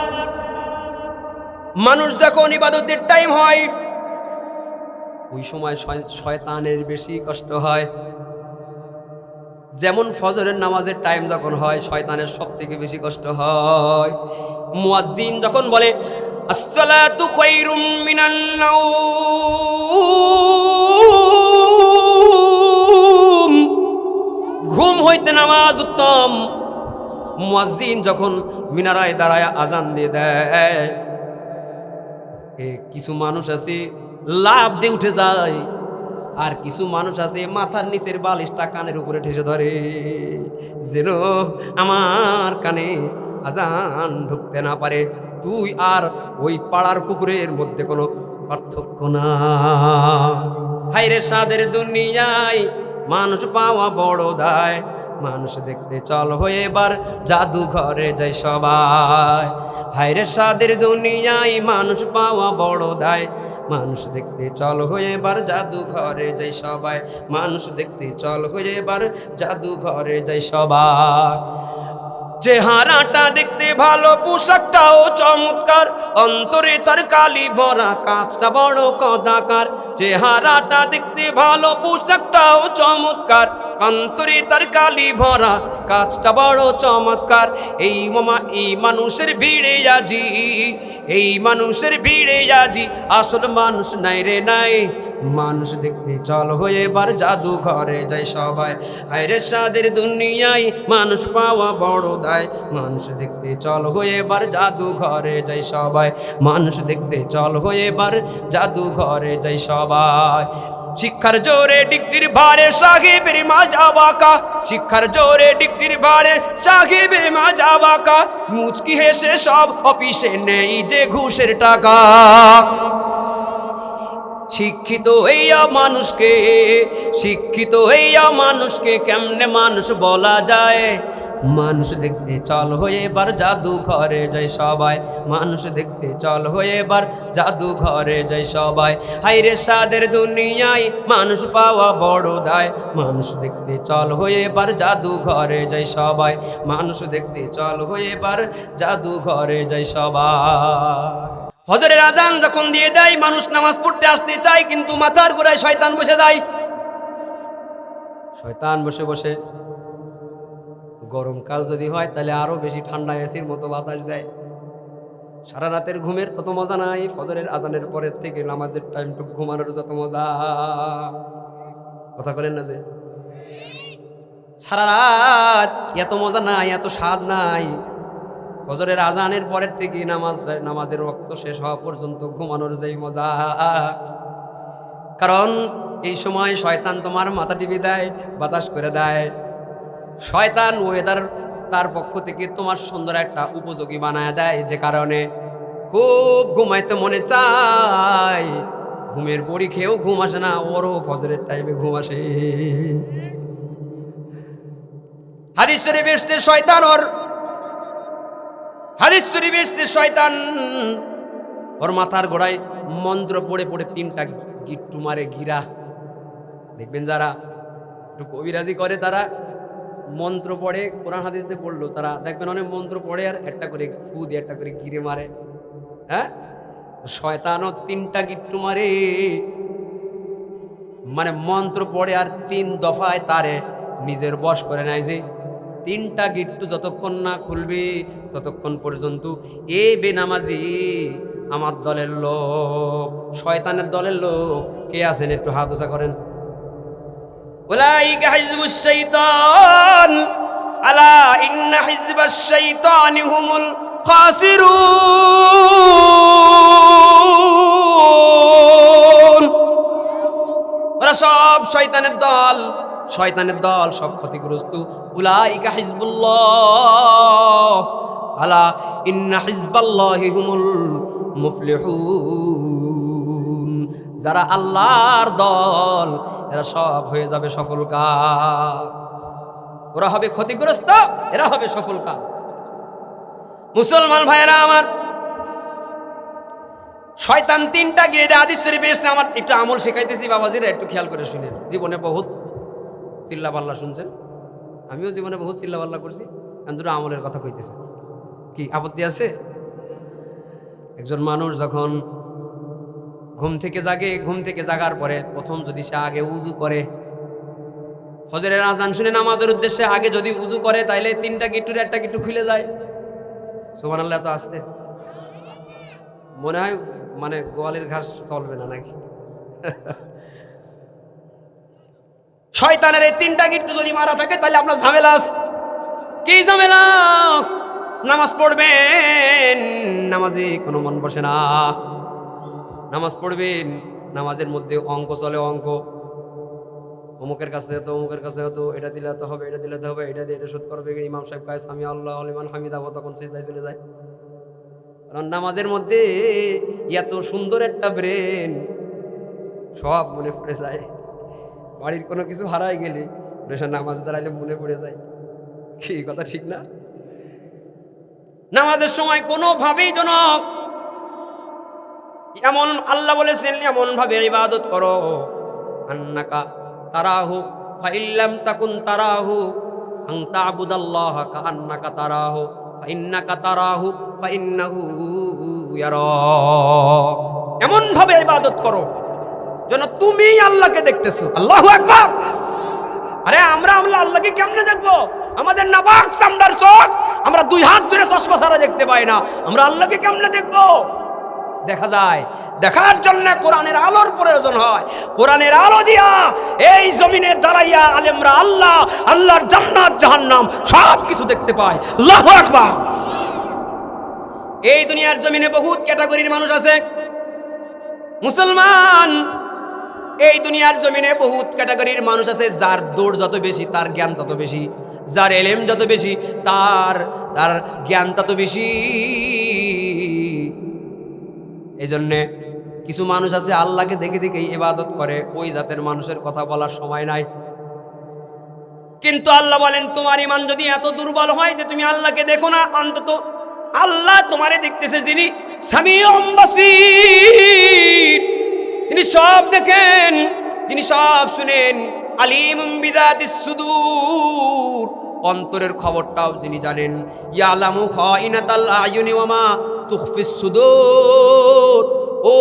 মানুষ যখন ইবাদতের টাইম হয় ওই সময় শয়তানের বেশি কষ্ট হয়। যেমন ফজরের নামাজের টাইম যখন হয়, শয়তানের সব থেকে বেশি কষ্ট হয়। মুয়াজ্জিন যখন বলে আসসালাতু খায়রুম মিনান নাওম, ঘুম হইতে নামাজ উত্তম, মুয়াজ্জিন যখন মিনারায় দাঁড়ায় আজান দিয়ে দেয়, কিছু মানুষ আছে লাফ দিয়ে উঠে যায়, আর কিছু মানুষ আছে মাথার নিচের বালিশটা কানের উপরে ঠেসে ধরে, যেন আমার কানে আজান ঢুকতে না পারে। তুই আর ওই পাড়ার কুকুরের মধ্যে কোনো পার্থক্য না। হায়রে সাদের দুনিয়ায় মানুষ পাওয়া বড় দায়, মানুষ দেখতে চল হয়ে এবার জাদুঘরে যাই সবাই। হায়রে সাদের দুনিয়ায় মানুষ পাওয়া বড় দায়, মানুষ দেখতে চল হয়ে এবার জাদুঘরে যাই সবাই, মানুষ দেখতে চল হয়ে এবার জাদুঘরে যাই সবাই। চেহারাটা দেখতে ভালো, পোশাকটাও চমৎকার, অন্তরে তার কালি ভরা, কাজটা বড় কদাকার। চেহারাটা দেখতে ভালো, পোশাকটাও চমৎকার, অন্তরে তার কালি ভরা, কাজটা বড় চমৎকার। এই মানুষের ভিড়ে আজি, এই মানুষের ভিড়ে আজি আসল মানুষ নাই রে নাই। মানুষ দেখতে চল হয়ে এবার জাদু ঘরে যাই সবাই, আইরে সাদের দুনিয়ায় মানুষ পাওয়া বড় দায়। মানুষ দেখতে চল হয়ে এবার জাদু ঘরে যাই সবাই, মানুষ দেখতে চল হয়ে এবার জাদু ঘরে যাই সবাই। শিক্ষার জোরে ডিগ্রির ভারে সাহেবের মাজা বাঁকা, শিক্ষার জোরে ডিগ্রির ভারে সাহেবের মাজা বাঁকা। মুচকি হেসে সব অফিসে নেই যে ঘুষের টাকা। শিক্ষিত হইয়া মানুষকে, শিক্ষিত হইয়া মানুষকে কেমনে মানুষ বলা যায়। মানুষ দেখতে চল হয়ে এবার জাদু ঘরে যাই সবাই, মানুষ দেখতে চল হয়ে এবার জাদু ঘরে যাই সবাই। হাইরে সাদের দুনিয়ায় মানুষ পাওয়া বড় দায়, মানুষ দেখতে চল হয়ে এবার জাদু ঘরে যাই সবাই, মানুষ দেখতে চল হয়ে এবার জাদু ঘরে যাই সবাই। ফজরের আজান যখন দিয়ে দেয় মানুষ নামাজ পড়তে আসতে চায়, কিন্তু মাথার গোড়ায় শয়তান বসে যায়। শয়তান বসে বসে, গরমকাল যদি হয় তাহলে আরো বেশি ঠান্ডা এসির মতো বাতাস দেয়। সারা রাতের ঘুমের তত মজা নাই, ফজরের আজানের পরের থেকে নামাজের টাইমটুকু ঘুমানোর যত মজা। কথা বলেন না যে সারা রাত এত মজা নাই, এত স্বাদ নাই। ফজরের আজানের পরের থেকে নামাজের রক্ত শেষ হওয়া পর্যন্ত ঘুমানোর যেই মজা। কারণ এই সময় শয়তান তোমার মাথা টিপে দেয়, বাতাস করে দেয়। শয়তান ওয়েদার তার পক্ষ থেকে তোমার সুন্দর একটা উপযোগী বানায় দেয়, যে কারণে খুব ঘুমাইতে মনে চায়। ঘুমের বড়ি খেয়েও ঘুম আসে না, ওরও ফজরের টাইমে ঘুম আসে। হাদিস শরীফে এসেছে শয়তান হাদিস শরীফে এসেছে শয়তান ওর মাথার গোড়ায় মন্ত্র পড়ে পড়ে 3টা গিট্টু মারে, গিরা। দেখবেন যারা একটু কবিরাজি করে তারা মন্ত্র পড়ে, কোরআন হাদিসে পড়লো, তারা দেখবেন অনেক মন্ত্র পড়ে আর একটা করে ফু দিয়ে একটা করে গিরে মারে। হ্যাঁ, শয়তানও 3টা গিট্টু মারে, মানে মন্ত্র পড়ে আর 3 দফায় তারে নিজের বশ করে নেয়। যে 3টা গিট্টু যতক্ষণ না খুলবে ততক্ষণ পর্যন্ত এ বেনামাজি আমার দলের লোক, শয়তানের দলের লোক কে আছেন একটু হাত উঁচা করেন। উলাইকা হিজবুশ শাইতান আলা ইন্না হিজবাশ শাইতানি হুমুল খাসিরুন। ওরা সব শয়তানের দল, শয়তানের দল সব ক্ষতিগ্রস্ত। উলাইকা হিজবুল্লাহ আলা ইন্না হিজবাল্লাহি হুমুল মুফলিহুন। যারা আল্লাহর দল এরা সব হয়ে যাবে সফল কাম। ওরা হবে ক্ষতিগ্রস্ত, এরা হবে সফল কাম। মুসলমান ভাইয়েরা আমার, শয়তান 3টা গিয়ে দেয়। হাদিস শরীফে এসেছে, আমার একটু আমল শেখাইতেছি বাবাজিরা, একটু খেয়াল করে শুনেন। জীবনে বহুত চিল্লা পাল্লা শুনছেন, আমিও জীবনে বহুত চিল্লা পাল্লা করছি, কিন্তু আমলের কথা কইতেছে, কি আপত্তি আছে? একজন মানুষ যখন ঘুম থেকে জাগে, ঘুম থেকে জাগার পরে প্রথম যদি সে আগে উজু করে, ফজরের আজান শুনে নামাজের উদ্দেশ্যে আগে যদি উজু করে, তাইলে 3টা গিট্টুর একটা গিট্টু খুলে যায়। সুবহানাল্লাহ। তো আসতে মনে হয় মানে গোয়ালের ঘাস চলবে না নাকি? শয়তানের এই 3টা গিট্টু যদি মারা থাকে তাহলে আপনার ঝামেলা আছে। কি ঝামেলা? নামাজ পড়বেন, নামাজে কোনো মন বসে না। নামাজ পড়বেন, নামাজের মধ্যে অঙ্ক চলে, অঙ্ক অমুকের কাছে হতো, অমুকের কাছে হতো, এটা দিলে তো হবে, এটা দিলে তো হবে, এটা দিয়ে এটা শোধ করবে। ইমাম সাহেব কায় সামি আল্লাহ লিমান হামিদা, তখন সিজদায় চলে যায়। কারণ নামাজের মধ্যে এত সুন্দর একটা ব্রেন, সব মনে পড়ে যায়। বাড়ির কোনো কিছু হারাই গেলে নামাজ দাঁড়াইলে মনে পড়ে যায়। কি কথা ঠিক না? নামাজের সময় কোনোভাবেই যেন এমন, আল্লাহ বলেছেন এমন ভাবে ইবাদত করো, আন্নাকা তারাহু ফাইল্লাম তাকুন তারাহু, আন তা'বুদাল্লাহা কাআন্নাকা তারাহু ফাইন্নাকা তারাহু ফাইন্নাহু ইয়ারাক। এমন ভাবে ইবাদত করো যেন তুমি আল্লাহকে দেখতেছো। আল্লাহু আকবার। আরে আমরা আল্লাহকে কেমনে দেখবো? আমাদের নাপাক চামড়ার চোখ, আমরা 2 হাত ধরে চশমা ছাড়া দেখতে পাই না, আমরা আল্লাহকে কেমনে দেখবো? দেখা যায়, দেখার জন্য কোরআনের আলোর প্রয়োজন হয়। কোরআনের আলো দিয়া এই জমিনে দাঁড়াইয়া আলেমরা আল্লাহর জান্নাত জাহান্নাম সব কিছু দেখতে পায়। আল্লাহু আকবার। এই দুনিয়ার জমিনে বহুত ক্যাটাগরির মানুষ আছে মুসলমান। এই দুনিয়ার জমিনে বহুত ক্যাটাগরির মানুষ আছে, যার দৌড় যত বেশি তার জ্ঞান তত বেশি, যার এলেম যত বেশি তার জ্ঞান তত বেশি। এই জন্যে কিছু মানুষ আছে আল্লাহকে দেখে দেখেই ইবাদত করে, ওই জাতের মানুষের কথা বলার সময় নাই। কিন্তু আল্লাহ বলেন তোমার ঈমান যদি এত দুর্বল হয় যে তুমি আল্লাহকে দেখো না, অন্তত আল্লাহ তোমারে দেখতেছে, যিনি সামিউম বাসীর, তিনি সব দেখেন, তিনি সব শুনেন। আলিমুম বিযাতিস সুদূর, অন্তরের খবরটাও যিনি জানেন। ইয়ালামু খাইনাতাল আয়ুনি ওয়া মা তুখফিস সুদূর। ও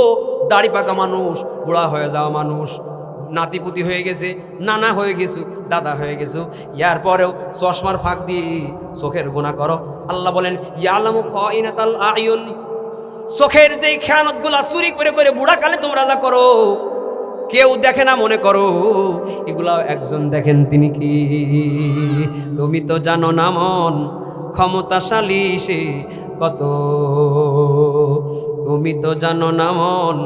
দাড়ি পাকা মানুষ, বুড়া হয়ে যাওয়া মানুষ, নাতিপুতি হয়ে গেছে, নানা হয়ে গেছো, দাদা হয়ে গেছো, ইয়ার পরেও চশমার ফাঁক দিয়ে চোখের গুনাহ করো। আল্লাহ বলেন ইয়ালামু খাইনাতাল আয়ুন, চোখের যে খেয়ানতগুলা চুরি করে করে বুড়াকালে তোমরা যা করো, কেউ দেখে না মনে করো, এগুলা একজন দেখেন। তিনি কি? তুমি তো জানো না মন ক্ষমতাশালী সে কত, তুমি তো জানো না মন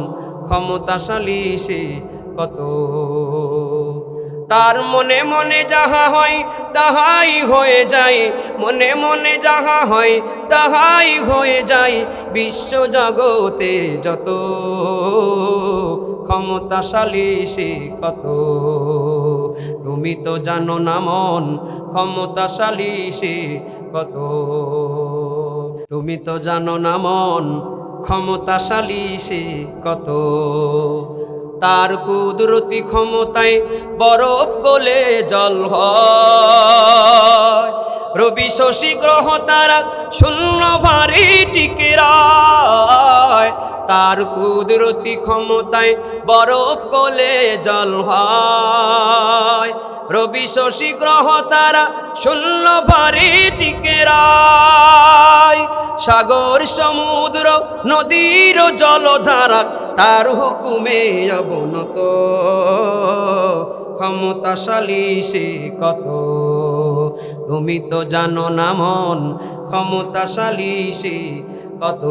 ক্ষমতাশালী সে কত। তার মনে মনে যাহা হয় তাহাই হয়ে যায়, মনে মনে যাহা হয় তাহাই হয়ে যায়। বিশ্ব জগতে যত ক্ষমতাশালী সে কত, তুমি তো জানো না মন ক্ষমতাশালী সে কত, তুমি তো জানো না মন ক্ষমতাশালী সে কত। তার কুদরতি ক্ষমতায় বরফ গলে জল হয়, রবি শশী গ্রহ তারা শূন্য ভারী টিকে রায়। তার কুদরতি ক্ষমতায় বরফ গলে জল হয়, রবি শশী গ্রহ তারা শূন্য ভারী টিকে রায়। সাগর সমুদ্র নদীর জলধারা তার হুকুমে অবনত, ক্ষমতাশালী সে কত, তুমি তো জানো না মন ক্ষমতাশালী সে কত।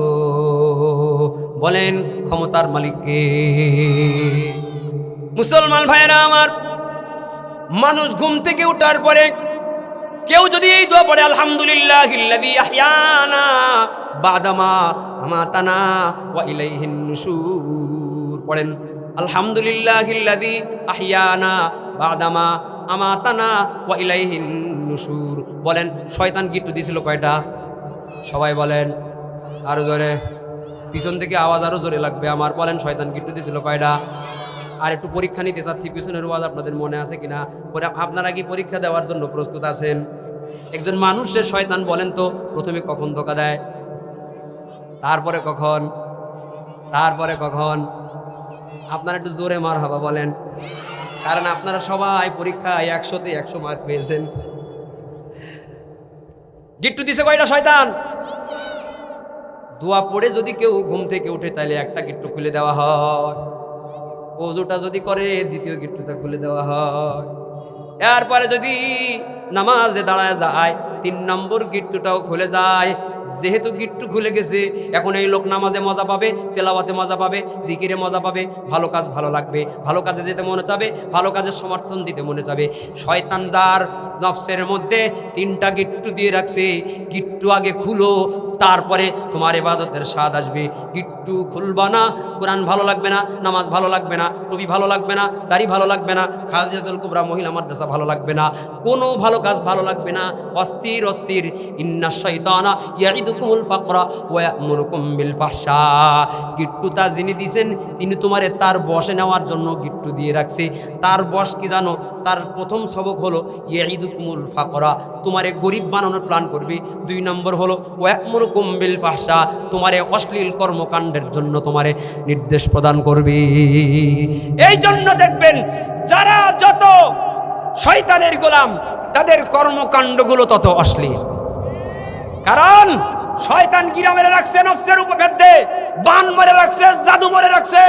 বলেন ক্ষমতার মালিককে। মুসলমান ভাইরা আমার, মানুষ ঘুম থেকে ওঠার পরে কেউ যদি এই দোয়া পড়ে আলহামদুলিল্লাহিল্লাযী আহইয়ানা বাদামা আমাতানা ওয়া ইলাইহিন নুশুর, পড়েন আলহামদুলিল্লাহিল্লাযী আহইয়ানা বাদামা আমাতানা ওয়া ইলাইহিন নুশুর। বলেন শয়তান গিট্টু দিয়েছিল কয়টা? সবাই বলেন আরো জোরে, পিছন থেকে আওয়াজ আরো জোরে লাগবে আমার। বলেন শয়তান গিট্টু দিয়েছিল কয়টা? আর একটু পরীক্ষা নিতে চাচ্ছি, পিছনের ওয়াজ আপনাদের মনে আছে কিনা। আপনারা কি পরীক্ষা দেওয়ার জন্য প্রস্তুত আছেন? একজন মানুষের শয়তান বলেন তো প্রথমে কখন ধোঁকা দেয়, তারপরে কখন, তারপরে কখন? আপনারা একটু জোরে মারহাবা বলেন, কারণ আপনারা সবাই পরীক্ষায় 100তে 100 মার্ক পেয়েছেন। গিট্টু দিছে কয়টা শয়তান? দোয়া পড়ে যদি কেউ ঘুম থেকে উঠে তাহলে একটা গিট্টু খুলে দেওয়া হয়, ওজুটা যদি করে দ্বিতীয় গিট্টুটা খুলে দেওয়া হয়, এরপরে যদি নামাজে দাঁড়ায় যায় 3 নম্বর গিট্টুটাও খুলে যায়। যেহেতু গিট্টু খুলে গেছে, এখন এই লোক নামাজে মজা পাবে, তেলাওয়াতে মজা পাবে, জিকিরে মজা পাবে, ভালো কাজ ভালো লাগবে, ভালো কাজে যেতে মনে চাবে, ভালো কাজের সমর্থন দিতে মনে চাবে। শয়তান যার নফসের মধ্যে 3টা গিট্টু দিয়ে রাখছে, গিট্টু আগে খুলো, তারপরে তোমার ইবাদতের স্বাদ আসবে। গিট্টু খুলবা না, কোরআন ভালো লাগবে না, নামাজ ভালো লাগবে না, টুপি ভালো লাগবে না, দাড়ি ভালো লাগবে না, খাদিজাতুল কুবরা মহিলা মাদ্রাসা ভালো লাগবে না, কোনো ভালো কাজ ভালো লাগবে না। অস্থির অস্থির। ইন্নাশ শাইতানা ইয়াইদুকুমুল ফাকরা ওয়া ইয়া'মুরুকুম বিল ফাহশা। গিট্টুটা যিনি দিয়েছেন তিনি তোমারে তার বশে নেওয়ার জন্য গিট্টু দিয়ে রাখছে। তার বশ কি জানো? তার প্রথম সবক হলো ইয়াইদুকুমুল ফাকরা, তোমারে গরিব বানানোর প্ল্যান করবে। 2 নম্বর হলো ওয়া ইয়া'মুরুকুম বিল ফাহশা, তোমারে অশ্লীল কর্মকাণ্ডের জন্য তোমারে নির্দেশ প্রদান করবে। এই জন্য দেখবেন যারা যত শয়তানের গোলাম তাদের কর্মকাণ্ডগুলো তত অশ্লীল। কারণ শয়তান গিরা মেরে রাখছে নফসের উপরে, বান মেরে রাখছে, জাদু মেরে রাখছে।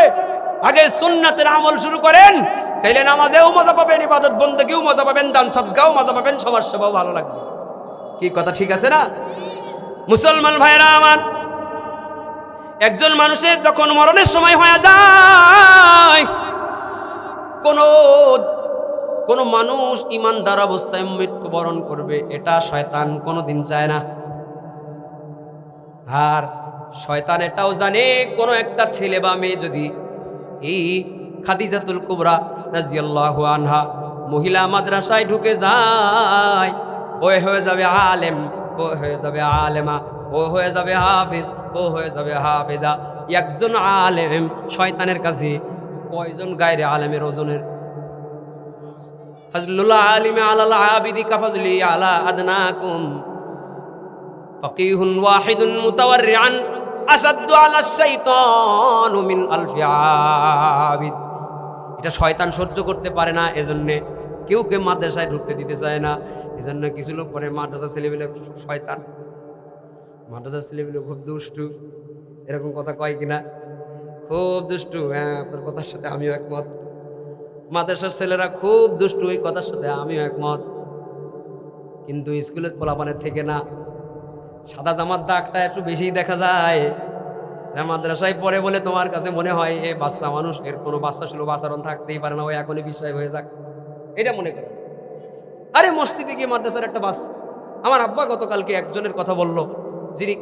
আগে সুন্নাতের আমল শুরু করেন, তাইলে নামাজেও মজা পাবেন, ইবাদত বন্দেগীও মজা পাবেন, দান সদকাও মজা পাবেন, সমাজ সেবাও ভালো লাগবে। কি কথা ঠিক আছে না? মুসলমান ভাইরা আমার, একজন মানুষের যখন মরণের সময় হয়ে যায়, কোন মানুষ ইমানদার অবস্থায় মৃত্যুবরণ করবে এটা শয়তান কোনোদিন চায় না। আর শয়তান এটাও জানে কোন একটা ছেলে বা মেয়ে যদি এই খাদিজাতুল কুবরা রাদিয়াল্লাহু আনহা মহিলা মাদ্রাসায় ঢুকে যায়, ও হয়ে যাবে আলেম, ও হয়ে যাবে আলেমা, ও হয়ে যাবে হাফিজ, ও হয়ে যাবে হাফেজা। একজন আলেম শয়তানের কাছে কয়জন গায়রে আলেমের ওজনের? ফাজলুল আলিমি আলাল আবিদি কাফাজলি আলা আদনাকুম ফাকিহুন ওয়াহিদুন মুতাওয়াররিআন আসাদ্দু আলাশ শাইতানু মিন আলফি আবিদ। এটা শয়তান সহ্য করতে পারে না, এজন্য কেউ মাদ্রাসায় ঢুকতে দিতে চায় না। এজন্য কিছু লোক পরে মাদ্রাসা ছেলেমেলে শয়তান, মাদ্রাসার ছেলেমেলে খুব দুষ্টু, এরকম কথা কয় কিনা? খুব দুষ্টু। হ্যাঁ, আপনার কথার সাথে আমিও একমত। মাদ্রাসার ছেলেরা খুব দুষ্টু, এই কথার সাথে আমিও একমত। কিন্তু স্কুলের পোলাপানের থেকে না, সাদা জামার দাগটা একটু বেশি দেখা যায়। মাদ্রাসায় পড়ে বলে তোমার কাছে মনে হয় এ বাচ্চা মানুষ, এর কোনো বাচ্চা সুলভ আচরণ থাকতেই পারে না, ওই এখনই বিশ্বাস হয়ে যাক, এটা মনে করে। আরে মসজিদে গিয়ে মাদ্রাসার একটা বাচ্চা, আমার আব্বা গতকালকে একজনের কথা বলল যিনি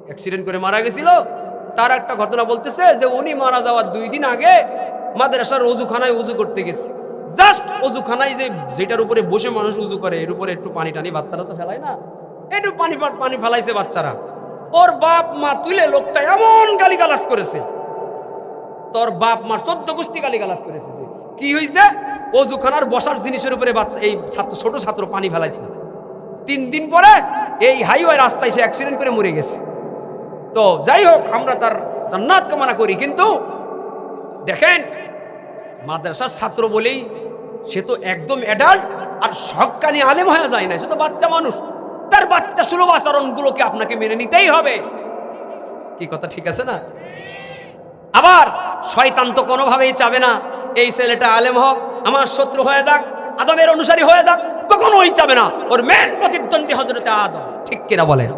অ্যাক্সিডেন্ট করে মারা গেছিল, তার একটা ঘটনা বলতেছে যে উনি মারা যাওয়ার 2 দিন আগে মাদ্রাসার অজুখানায় উজু করতে গেছে। জাস্ট অজুখানায় যেটার উপরে বসে মানুষ উজু করে, এর উপরে একটু পানি টানি, বাচ্চারা তো ফেলায় না, একটু পানি ফেলাইছে বাচ্চারা। ওর বাপ মা তুলে লোকটা এমন গালিগালাজ করেছে, তোর বাপ মার 14 গোষ্ঠী গালিগালাজ করেছে। যে কি হয়েছে? অজুখানার বসার জিনিসের উপরে বাচ্চা, এই ছোট ছাত্র পানি ফেলাইছে। 3 দিন পরে এই হাইওয়ে রাস্তায় সে অ্যাক্সিডেন্ট করে মরে গেছে। তো যাই হোক, আমরা তার জান্নাত কামনা করি। কিন্তু দেখেন, মাদ্রাসার ছাত্র বলেই সে তো একদম অ্যাডাল্ট আর হক্কানি আলেম হয়ে যায় না, সে তো বাচ্চা মানুষ। তার বাচ্চা সুলভ আচরণগুলোকে আপনাকে মেনে নিতেই হবে। কি কথা ঠিক আছে না? আবার শয়তান তো কোনোভাবেই চাবে না এই ছেলেটা আলেম হোক, আমার শত্রু হয়ে যাক, আদমের অনুসারী হয়ে যাক, কখনোই চাবে না। ওর মেন প্রতিদ্বন্দ্বী হযরতে আদম, ঠিক কিনা বলেন?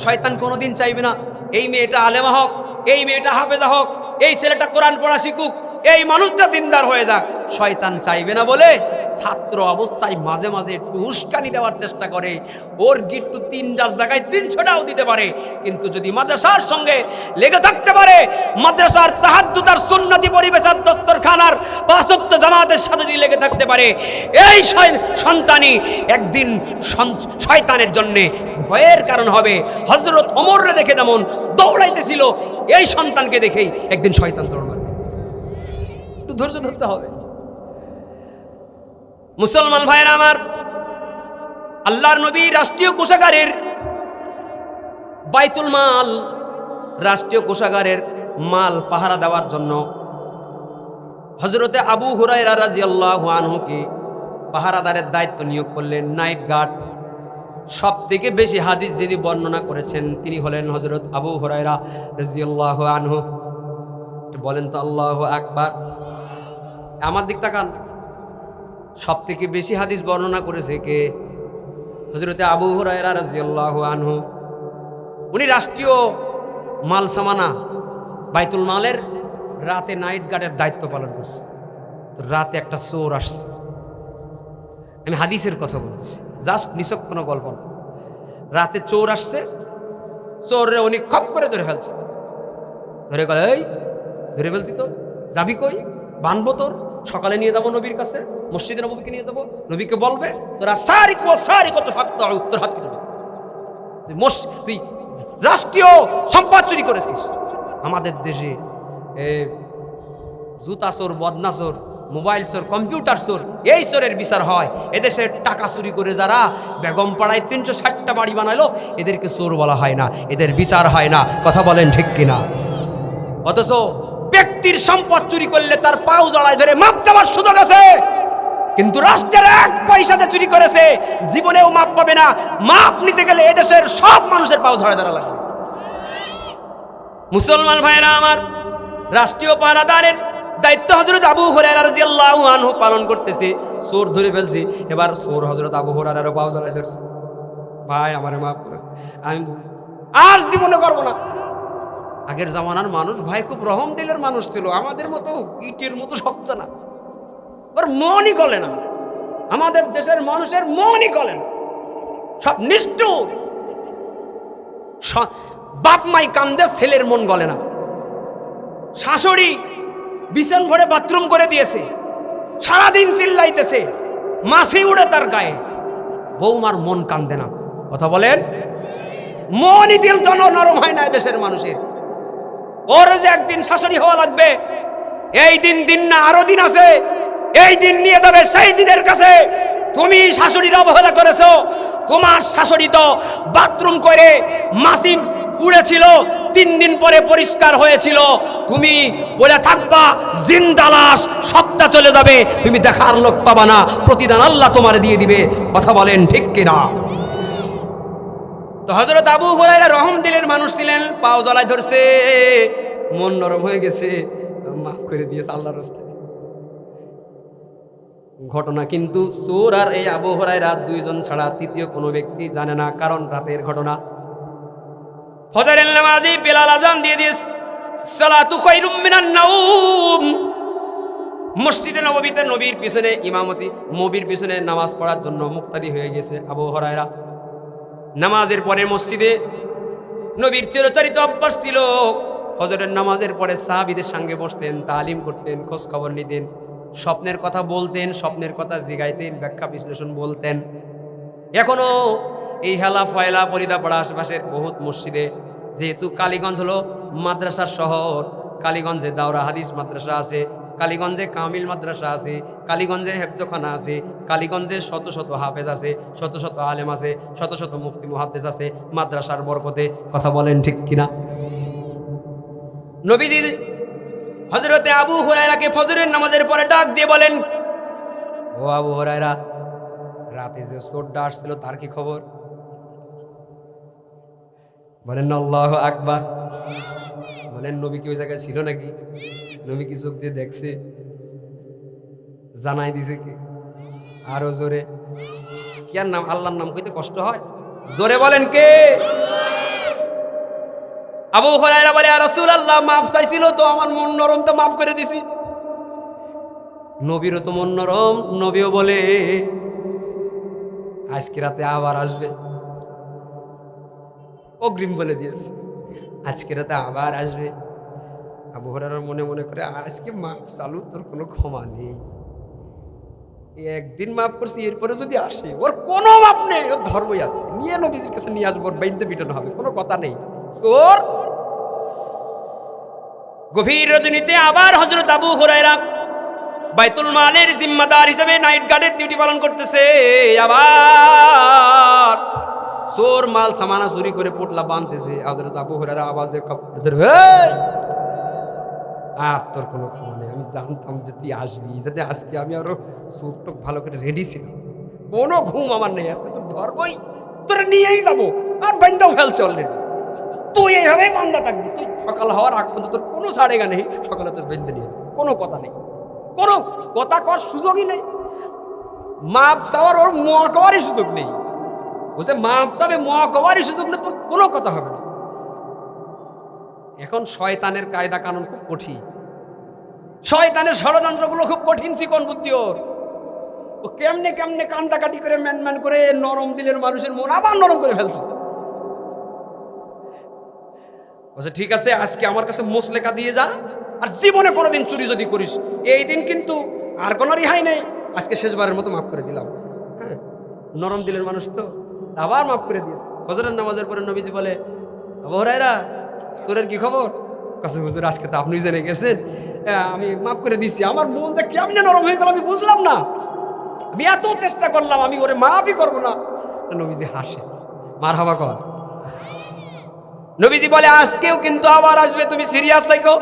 শয়তান কোনোদিন চাইবে না এই মেয়েটা আলেমা হোক, এই মেয়েটা হাফেজা হোক, এই ছেলেটা কোরআন পড়া শিখুক, এই মানুষটা দিনদার হয়ে যাক। শয়তান চাইবে না বলে ছাত্র অবস্থায় মাঝে মাঝে একটু উস্কানি দেওয়ার চেষ্টা করে। ওর গিট্টু 3টার জায়গায় 300টাও দিতে পারে। কিন্তু যদি মাদ্রাসার সঙ্গে লেগে থাকতে পারে, মাদ্রাসার তাহাজ্জুদ আর সুন্নতি পরিবেশের দস্তরখানার 5 ওয়াক্ত জামাতের সাথে যদি লেগে থাকতে পারে, এই সন্তানই একদিন শয়তানের জন্যে ভয়ের কারণ হবে। হযরত ওমররে দেখে যেমন দৌড়াইতেছিল, এই সন্তানকে দেখেই একদিন শয়তান দৌড় মারবে। একটু ধৈর্য ধরতে হবে। মুসলমান ভাইয়েরা আমার, আল্লাহর নবী রাষ্ট্রীয় কোষাগারের বাইতুল মাল, রাষ্ট্রীয় কোষাগারের মাল পাহারা দেওয়ার জন্য হযরতে আবু হুরায়রা রাদিয়াল্লাহু আনহুকে পাহারাদারের দায়িত্ব নিয়োগ করলেন, নাইট গার্ড। সব থেকে বেশি হাদিস যিনি বর্ণনা করেছেন তিনি হলেন হযরত আবু হুরায়রা রাদিয়াল্লাহু আনহু। বলেন তো আল্লাহু আকবার। আমার দিক তাকান, সব থেকে বেশি হাদিস বর্ণনা করেছে কে? হযরতে আবু হুরায়রা রাদিয়াল্লাহু আনহু। উনি রাষ্ট্রীয় মাল সামানা বাইতুল মালের রাতে নাইট গার্ডের দায়িত্ব পালন করছে। তো রাতে একটা চোর আসছে, আমি হাদিসের কথা বলছি, জাস্ট নিছক কোনো গল্প না। রাতে চোর আসছে, চোররে উনি খপ করে ধরে ফেলছে। ধরে গেল, এই ধরে ফেলছি তো, যাবি কই? বানবো তোর, সকালে নিয়ে যাবো নবীর কাছে, মসজিদে নবীকে নিয়ে যাবো, নবীকে বলবে তোরা সারিক ও সারিক তো ফাঁকতে হবে, তোর হাত কেটে দেবে। তুই রাষ্ট্রীয় সম্পদ চুরি করেছিস। আমাদের দেশে জুতা চোর, বদনা চোর, মোবাইল চোর, কম্পিউটার চোর, এই চোরের বিচার হয়। এদেশে টাকা চুরি করে যারা বেগম পাড়ায় 360টা বাড়ি বানাইলো, এদেরকে চোর বলা হয় না, এদের বিচার হয় না। কথা বলেন ঠিক কিনা? অথচ ব্যক্তির সম্পদ চুরি করলে তার পাও জড়ায় ধরে মাপ চাওয়ার সুযোগ আছে, কিন্তু রাষ্ট্রের 1 পয়সা যে চুরি করেছে জীবনেও মাপ পাবে না। মাপ নিতে গেলে এদেশের সব মানুষের পাও ঝরে ধরা লাগবে। মুসলমান ভাইরা আমার, রাষ্ট্রীয় পাহারাদারের দায়িত্ব হযরত আবু হুরায়রা রাদিয়াল্লাহু আনহু পালন করতেছে। চোর ধরে ফেলছি, এবার চোর হযরত আবু হুরায়রার পাও জড়ায় ধরছে। ভাই আমারে মাফ করে, আমি আর জীবনে করব না। আগের জামানার মানুষ ভাই খুব রহম দিলের মানুষ ছিল, আমাদের মতো ইটের মতো শক্ত না, ওর মনই গলে না। আমাদের দেশের মানুষের মনই গলে না, সব নিষ্ঠুর। বাপ মাই কান্দে, ছেলের মন গলে না। শাশুড়ি বিছান ভরে বাথরুম করে দিয়েছে, সারাদিন চিল্লাইতেছে, মাছি উড়ে তার গায়ে, বৌমার মন কান্দে না। কথা বলেন, মনই দিল তো নরম হয় না দেশের মানুষের। ওর যে একদিন শাশুড়ি হওয়া লাগবে, এই দিন না, আরো দিন আছে। এই দিন নিয়ে যাবে সেই দিনের কাছে। তুমি শাশুড়ির অবহেলা করেছো, তোমার শাশুড়ি তো বাথরুম করে মাছি উড়েছিল, 3 দিন পরে পরিষ্কার হয়েছিল। তুমি বলে থাকবা জিন্দা লাশ, সবটা চলে যাবে, তুমি দেখার লোক পাবা না, প্রতিদান আল্লাহ তোমার দিয়ে দিবে। কথা বলেন ঠিক কিনা? তো হযরত আবু হুরায়রা রহম দিলের মানুষ ছিলেন, পাও জলায় ধরছে, মন নরম হয়ে গেছে, মাফ করে দিয়েছে আল্লাহর রাস্তায়। ঘটনা কিন্তু চোর আর এই আবু হুরায়রা 2 জন ছাড়া তৃতীয় কোনো ব্যক্তি জানে না, কারণ রাতের ঘটনা। ফজরের নামাজে বেলাল আযান দিয়ে দিয়েছে, সালাতু খায়রুম মিনান নাওম। মসজিদে নববীতে নবীর পিছনে ইমামতি, নবীর পিছনে নামাজ পড়ার জন্য মুক্তাদি হয়ে গেছে আবু হুরায়রা। নামাজের পরে মসজিদে নবীর চিরাচরিত অভ্যাস ছিল, ফজরের নামাজের পরে সাহাবীদের সঙ্গে বসতেন, তালিম করতেন, খোঁজ খবর নিতেন, স্বপ্নের কথা বলতেন, স্বপ্নের কথা জিগাইতেন, ব্যাখ্যা বিশ্লেষণ বলতেন। এখনো এই হেলা ফয়লা পরিদাপাড়া আশেপাশের বহুত মসজিদে, যেহেতু কালীগঞ্জ হলো মাদ্রাসার শহর, কালীগঞ্জে দাওরা হাদিস মাদ্রাসা আছে, কালীগঞ্জে কামিল মাদ্রাসা আছে, কালীগঞ্জে হেফজখানা আছে, কালীগঞ্জে শত শত হাফেজ আছে, শত শত আলেম আছে, শত শত মুফতি মুহাদ্দিস আছে মাদ্রাসার বরকতে। কথা বলেন ঠিক কিনা? নবীজি হযরতে আবু হুরায়রাকে ফজরের নামাজের পরে ডাক দিয়ে বলেন, ও আবু হুরায়রা, রাতে যে চোরটা আসছিল তার কি খবর? বলেন আল্লাহু আকবার। বলেন নবী কি ওই জায়গায় ছিল নাকি? নবী কি চোখ দিয়ে দেখছে? জানাই দিছে কি? আরো জোরে, কি আর নাম, আল্লাহর নাম কইতে কষ্ট হয়, জোরে বলেন কে? আবু হুরায়রা বলে, ইয়া রাসূলুল্লাহ, মাফ চাইছিল তো, আমার মন নরম তো মাফ করে দিছি। নবীরও তো মন নরম, নবীও বলে আজকে রাতে আবার আসবে, অগ্রিম বলে দিয়েছে, আজকে রাতে আবার আসবে। আবু হুরায়রা মনে মনে করে, আজকে মাফ চালু, তোর কোনো ক্ষমা নেই, একদিন মাফ করছি, এরপরে যদি আসে ওর কোনো মাপ নেই, ওর ধর্মই আছে, নিয়ে নবীজির কাছে নিয়ে আসবো, ওর বাইন্দে পিটানো হবে, কোনো কথা নেই। চোর। গভীর রজনীতে আবার হযরত আবু হুরায়রা বাইতুল মালের জিম্মাদার হিসেবে নাইট গার্ডের ডিউটি পালন করতেছে। আবার চোর মাল সামানা চুরি করে পোটলা বাঁধতেছে। হযরত আবু হুরায়রা আওয়াজে কাঁপতে ধরবে, আর তোর কোনো খবর নেই, আমি জানতাম যে তুই আসবি, যাতে আজকে আমি আরো চোখটা ভালো করে রেডি ছিলাম, কোনো ঘুম আমার নেই, আজকে তোর ধরবই, তোর নিয়েই যাবো, আর বান্দাও ফেলছে অলরেডি, তুই এইভাবেই বান্দা থাকবি, তুই সকাল হওয়ার আগ পর্যন্ত তোর কোনো ছাড়েগা নেই, সকালে তোর বেঁধে নিয়ে যাবো, কোনো কথা নেই, কোনো কথা কর সুযোগই নেই, মাপ চাওয়ার ওর মোয়া কওয়ারই সুযোগ নেই, বুঝে মাপ চাবে মোয়া কওয়ারই সুযোগ নেই, তোর কোনো কথা হবে না। এখন শয়তানের কায়দা কানুন খুব কঠিন, শয়তানের ষড়যন্ত্রগুলো খুব কঠিন, চিকন বুদ্ধি ওর, ও কেমনে কেমনে কান্দাকাটি করে ম্যান করে নরম দিলের মানুষের মন আবার নরম করে ফেলছে। বলছে ঠিক আছে, আজকে আমার কাছে মোসলেকা দিয়ে যা, আর জীবনে কোনোদিন চুরি যদি করিস, এই দিন কিন্তু আর কোনো রিহাই নেই, আজকে শেষবারের মতো মাফ করে দিলাম। হ্যাঁ, নরম দিলের মানুষ তো, আবার মাফ করে দিয়েছে। ফজরের নামাজের পরে নবীজি বলে, আবু হুরায়রা সুরের কি খবর? কাছে হুজুর আজকে তো আপনি জেনে গেছেন, আমি মাফ করে দিছি। আমার মন যে কেমনে নরম হয়ে গেল আমি বুঝলাম না। আমি এত চেষ্টা করলাম, আমি ওরে মাফই করবো না। নবীজি হাসে, মারহাবা কর। নবীজি বলে আজকেও কিন্তু আবার আসবে, তুমি সিরিয়াস থাকো।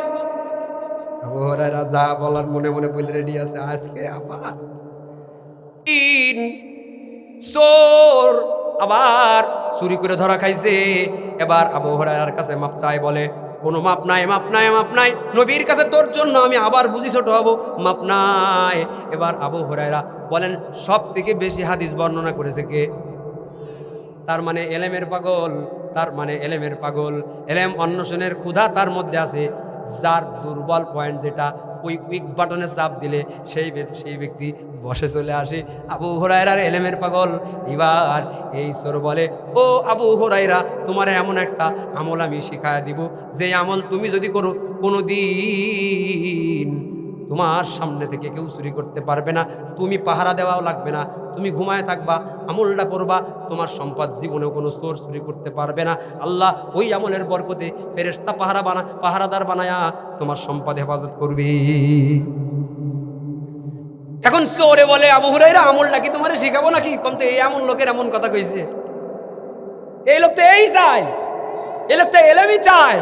আবু হুরায়রা যা বলার মনে মনে বলে রেডি আছে, আজকে আবার চোর আবার চুরি করে ধরা খাইছে। এবার আবু হুরায়রার কাছে মাপ চাই, বলে কোনো মাপ নাই, মাপ নাই, মাপ নাই। নবীর কাছে তোর জন্য আমি আবার বুঝি ছোট হব, মাপ নাই। এবার আবু হুরায়রা বলেন সব থেকে বেশি হাদিস বর্ণনা করেছে কে? তার মানে এলেমের পাগল, তার মানে এলেমের পাগল, এলেম অন্বেষণের ক্ষুধা তার মধ্যে আছে। যার দুর্বল পয়েন্ট যেটা, ওই উইক বাটনে চাপ দিলে সেই ব্যক্তি বসে চলে আসে। আবু হুরায়রার এলেমের পাগল। এবার এই চোর বলে, ও আবু হুরায়রা, তোমার এমন একটা আমল আমি শিখায়া দিব, যে আমল তুমি যদি করো কোনো দিন তোমার সামনে থেকে কেউ চুরি করতে পারবে না, তুমি পাহারা দেওয়াও লাগবে না, তুমি ঘুমায় থাকবা, আমলটা করবা, তোমার সম্পদ জীবনেও কোনো চোর চুরি করতে পারবে না। আল্লাহ ওই আমলের বরকতে ফেরেশতা পাহারাদার বানায়া তোমার সম্পদ হেফাজত করবি। এখন চোরে বলে, আবু হুরায়রা আমলটা কি তোমারে শিখাবো নাকি? কোন তো এই এমন লোকের এমন কথা কইছে, এই লোক তো এই চায়, এই লোক তো এলেমই চায়,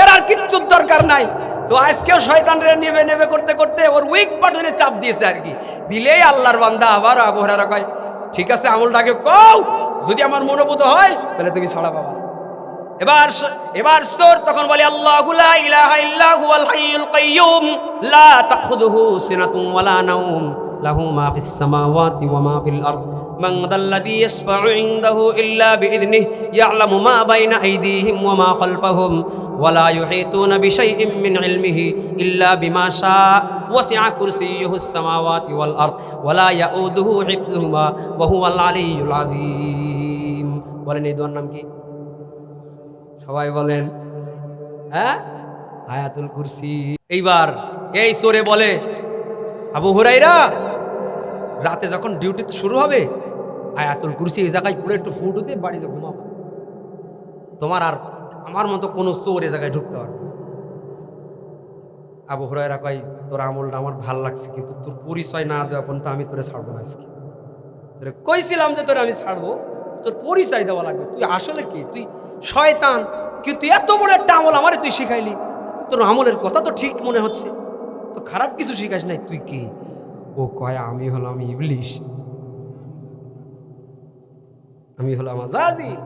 এর আর কিচ্ছুর দরকার নাই। তো আজকেও শয়তানরে নেবে নেবে করতে করতে ওর উইক বাটনে চাপ দিয়েছে আর কি। দিলেই আল্লাহর বান্দা আবার আবু হুরায়রা কয়, ঠিক আছে আমলটাকে কও, যদি আমার মনোভূত হয় তাহলে তুমি ছাড়া পাবা। এবার চোর তখন বলে, আল্লাহু লা ইলাহা ইল্লা হুয়াল হাইয়ুল কাইয়্যুম লা তাখুযুহু সিনাতুন ওয়ালা নাওম লাহু মা ফিস সামাওয়াতি ওয়া মা ফিল আরদ মান যাল্লাযী ইয়াশফা'ু ইনদাহু ইল্লা বিইذনিহি ইয়া'লামু মা বাইনা আইদিহিম ওয়া মা খালফাহুম ওয়া লা ইউহীতুনা বিশাইইন মিন ইলমিহি ইল্লা বিমা শাআ ওয়াসি'a কুরসিয়্যুহুস সামাওয়াতি ওয়াল আরদ ওয়া লা ইয়াউদুহু হিফযুহুমা ওয়া হুয়াল আলিয়্যুল আযীম। বলেন এই দোয়ার নাম কি? সবাই বলেন, হ্যাঁ, আয়াতুল কুরসি। এইবার এই চোরে বলে, আবু হুরায়রা রাতে যখন ডিউটি শুরু হবে, আয়াতুল কুরসি এই জায়গায় পুরো একটু ফুটো দিয়ে বাড়িতে ঘুমাবো, তোমার আর আমার মতো কোনো চোর এ জায়গায় ঢুকতে পারবে না। আবু হুরায়রা কয়, তোর আমলটা আমার ভাল লাগছে, কিন্তু তোর পরিচয় না দেওয়া পর্যন্ত আমি তোরে ছাড়বো না। আজকে তোরে কইছিলাম যে তোরে আমি ছাড়বো, তোর পরিচয় দেওয়া লাগবে। তুই আসলে কি? তুই শয়তান, কিন্তু এত বড় একটা আমল আমারে তুই শিখাইলি, তোর আমলের কথা তো ঠিক মনে হচ্ছে, তো খারাপ কিছু শিখাস নাই, তুই কি? ও কয়, আমি হলাম ইবলিশ, আমি হলাম আজাজিল,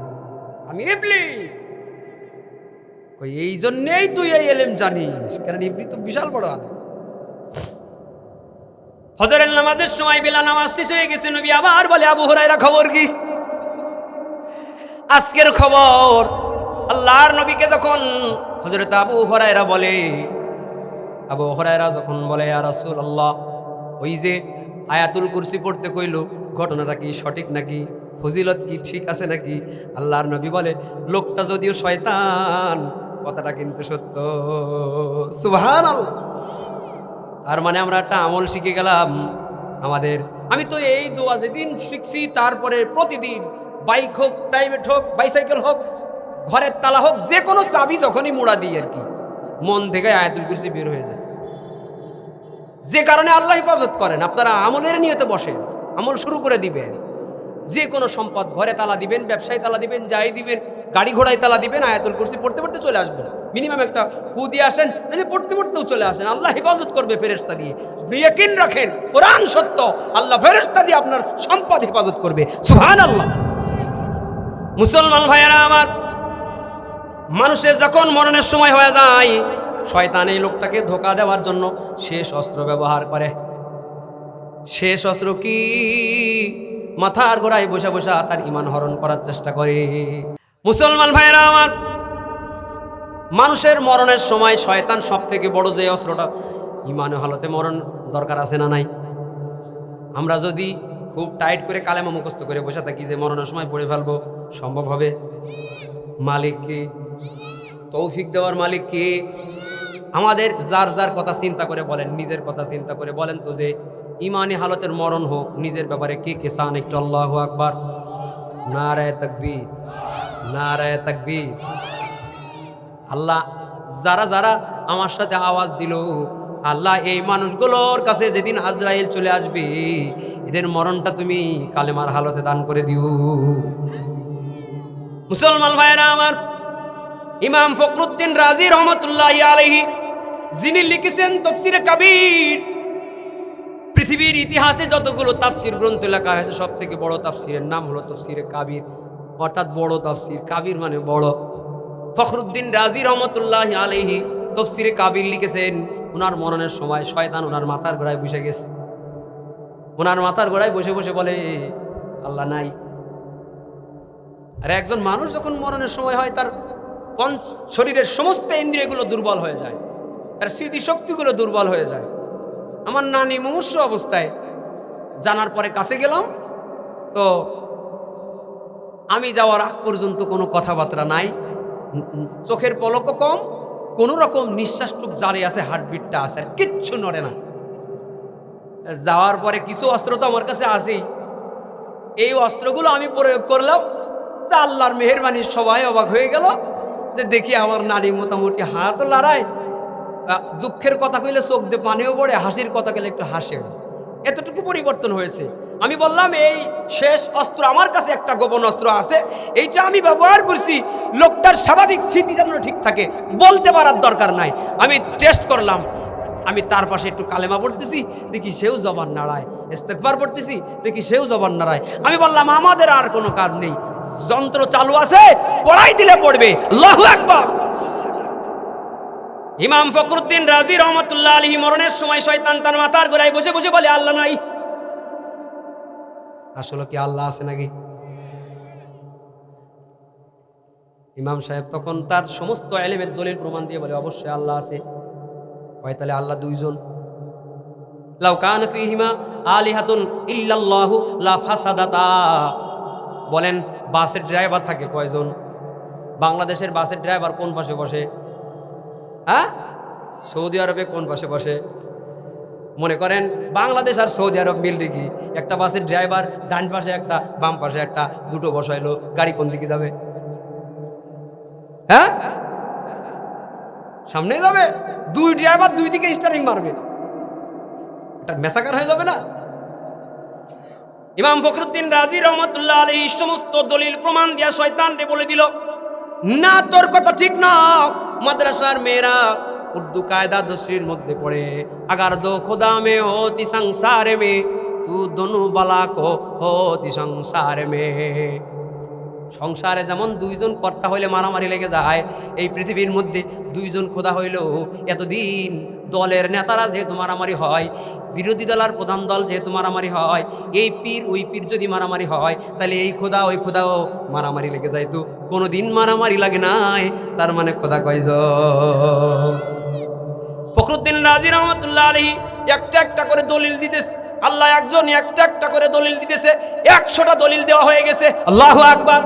আমি ইবলিশ। কই এই জন্যেই তুই এই এলেম জানিস, কারণ ইবলিশ তো বিশাল বড় আলেম। ফজরের নামাজের সময় বেলা নামাজ শেষ হয়ে গেছে, নবী আবার বলে, আবু হুরায়রা খবর কি? আজকের খবর। আল্লাহর নবীকে যখন হযরত আবু হুরায়রা বলে, আবু হুরায়রা যখন বলে, ইয়া রাসূলুল্লাহ, ওই যে আয়াতুল কুরসি পড়তে কইলো, ঘটনাটা কি সঠিক নাকি? ফজিলত কি ঠিক আছে নাকি? আল্লাহর নবী বলে, লোকটা যদিও শয়তান, কথাটা কিন্তু সত্য। সুবহানাল্লাহ। তার মানে আমরা একটা আমল শিখে গেলাম আমাদের। আমি তো এই দোয়া যেদিন শিখছি, তারপরে প্রতিদিন বাইক হোক, প্রাইভেট হোক, বাইসাইকেল হোক, ঘরের তালা হোক, যে কোনো চাবি যখনই মোড়া দিই আর কি, মন থেকে আয়াতুল কুরসি বের হয়ে যায়। যে কারণে আল্লাহ হেফাজত করেন। আপনারা আমলের নিয়তে বসেন, আমল শুরু করে দিবেন। যে কোনো সম্পদ, ঘরে তালা দিবেন, ব্যবসায় তালা দিবেন, যাই দিবেন, গাড়ি ঘোড়ায় তালা দিবেন, আয়াতুল কুরসি পড়তে পড়তে চলে আসবেন। মিনিমাম একটা ফু দিয়ে আসেন, যদি পড়তে পড়তেও চলে আসেন, আল্লাহ হেফাজত করবে ফেরেশতা দিয়ে। আপনি ইয়াকিন রাখেন, কোরআন সত্য, আল্লাহ ফেরেশতা দিয়ে আপনার সম্পদ হেফাজত করবে। সুবহানাল্লাহ। মুসলমান ভাইয়েরা আমার, মানুষের যখন মরণের সময় হয়ে যায়, শয়তান এই লোকটাকে ধোঁকা দেওয়ার জন্য শেষ অস্ত্র ব্যবহার করে। শেষ অস্ত্র কি? মাথার গোড়ায় বসে বসে তার ঈমান হরণ করার চেষ্টা করে। মুসলমান ভাইয়েরা আমার, মানুষের মরণের সময় শয়তান সব থেকে বড় যে অস্ত্রটা, ঈমানের হালতে মরণ দরকার আছে না নাই? আমরা যদি খুব টাইট করে কালেমা মুখস্থ করে বসে থাকি যে মরণের সময় পড়ে ফেলবো, সম্ভব হবে? মালিক কে? তৌফিক দেওয়ার মালিক কে? আমাদের যার যার কথা চিন্তা করে বলেন, নিজের কথা চিন্তা করে বলেন তো, যে ইমানি হালতের মরণ হোক, নিজের ব্যাপারে কে কে চান? একটু আল্লাহু আকবার, নারায়ে তাকবীর, নারায়ে তাকবীর। আল্লাহ যারা যারা আমার সাথে আওয়াজ দিল, আল্লাহ এই মানুষগুলোর কাছে যেদিন আজরাইল চলে আসবে, এদের মরণটা তুমি কালেমার হালতে দান করে দিও। মুসলমান ভাইরা আমার, ইমাম ফখরুদ্দিন রাজি রহমতুল্লাহি আলাইহি, যিনি লিখেছেন তাফসীরে কাবীর, পৃথিবীর ইতিহাসে যতগুলো তাফসীর গ্রন্থ লেখা হয়েছে সব থেকে বড় তাফসীরের নাম হলো তাফসীরে কাবীর, অর্থাৎ বড় তাফসীর। কাবীর মানে বড়। ফখরুদ্দিন রাজি রহমতুল্লাহি আলাইহি তাফসীরে কাবীর লিখেছেন, ওনার মরণের সময় শয়তান ওনার মাথার গোড়ায় বসে গেছে। ওনার মাথার গোড়ায় বসে বসে বলে আল্লাহ নাই। আর একজন মানুষ যখন মরণের সময় হয়, তার শরীরের সমস্ত ইন্দ্রিয়গুলো দুর্বল হয়ে যায়, তার স্মৃতিশক্তিগুলো দুর্বল হয়ে যায়। আমার নানি মুমূর্ষু অবস্থায় জানার পরে কাছে গেলাম, তো আমি যাওয়ার আগ পর্যন্ত কোনো কথাবার্তা নাই, চোখের পলকও কম, কোনো রকম নিঃশ্বাসটুক জারি আছে, হার্টবিটটা আছে, আর কিচ্ছু নড়ে না। যাওয়ার পরে কিছু অস্ত্র তো আমার কাছে আছেই, এই অস্ত্রগুলো আমি প্রয়োগ করলাম। তা আল্লাহর মেহেরবানি সবাই অবাক হয়ে গেল যে দেখি আমার নারী মোটামুটি হাতও লড়ায়, দুঃখের কথা কইলে চোখ দিয়ে পানিও পড়ে, হাসির কথা গেলে একটু হাসে, এতটুকু পরিবর্তন হয়েছে। আমি বললাম এই শেষ অস্ত্র আমার কাছে একটা গোপন অস্ত্র আছে, এইটা আমি ব্যবহার করছি, লোকটার স্বাভাবিক স্মৃতি যেন ঠিক থাকে, বলতে পারার দরকার নাই। আমি টেস্ট করলাম, আমি তার পাশে একটু কালেমা পড়তেছি, দেখি সেও জবান নাড়ায়, ইস্তেগফার পড়তেছি, দেখি সেও জবান নাড়ায়। আমি বললাম আমাদের আর কোনো কাজ নেই, যন্ত্র চালু আছে, পড়াই দিলে পড়বে। আল্লাহু আকবার। ইমাম ফখরুদ্দিন রাজি রহমতুল্লাহ আলাইহি মরণের সময় শয়তান তার মাথার গোড়ায় বসে বসে বলে আল্লাহ নাই। আসলে কি আল্লাহ আছে নাকি? ইমাম সাহেব তখন তার সমস্ত ইলমের দলিল প্রমাণ দিয়ে বলে অবশ্যই আল্লাহ আছে। হয় তাহলে আল্লাহ দুইজন। লাউ কানা ফীহিমা আলিহাতুন ইল্লাল্লাহু লা ফাসাদাতা। বলেন বাসের ড্রাইভার থাকে কয়জন? বাংলাদেশের বাসের ড্রাইভার কোন পাশে বসে? হ্যাঁ, সৌদি আরবে কোন পাশে বসে? মনে করেন বাংলাদেশ আর সৌদি আরব মিল দেখি, একটা বাসের ড্রাইভার ডান পাশে একটা, বাম পাশে একটা, দুটো বসাইলো, গাড়ি কোন দিকে যাবে? হ্যাঁ, সামনে যাবে। দুই ড্রাইভার দুই দিকে স্টারিং মারবে, এটা মেসাকার হয়ে যাবে না? ইমাম ফখরুদ্দিন রাজি রহমতুল্লাহ আলাইহি সমস্ত দলিল প্রমাণ দিয়া শয়তানকে বলে দিল না, তোর কথা ঠিক না। মাদ্রাসার মেয়েরা উর্দু কায়দা দর্শির মধ্যে পড়ে, আগার দো খোদা মে হোতি সংসার মে, তু দোনো বালা কো হোতি সংসার মে। সংসারে যেমন দুইজন কর্তা হইলে মারামারি লেগে যায়, এই পৃথিবীর মধ্যে দুইজন খোদা হইলেও এতদিন দলের নেতারা যেহেতু মারামারি হয়, বিরোধী দল আর প্রধান দল যেহেতু মারামারি হয়, এই পীর ওই পীর যদি মারামারি হয়, তাহলে এই খোদা ওই খোদাও মারামারি লেগে যায়। তো কোনোদিন মারামারি লাগে নাই, তার মানে খোদা কয়জন? ফখরুদ্দিন রাজি রহমতুল্লাহ আলাইহি একটা একটা করে দলিল দিতেছে, আল্লাহ একজন একটা একটা করে দলিল দিতেছে, 100টা দলিল দেওয়া হয়ে গেছে। আল্লাহু আকবার।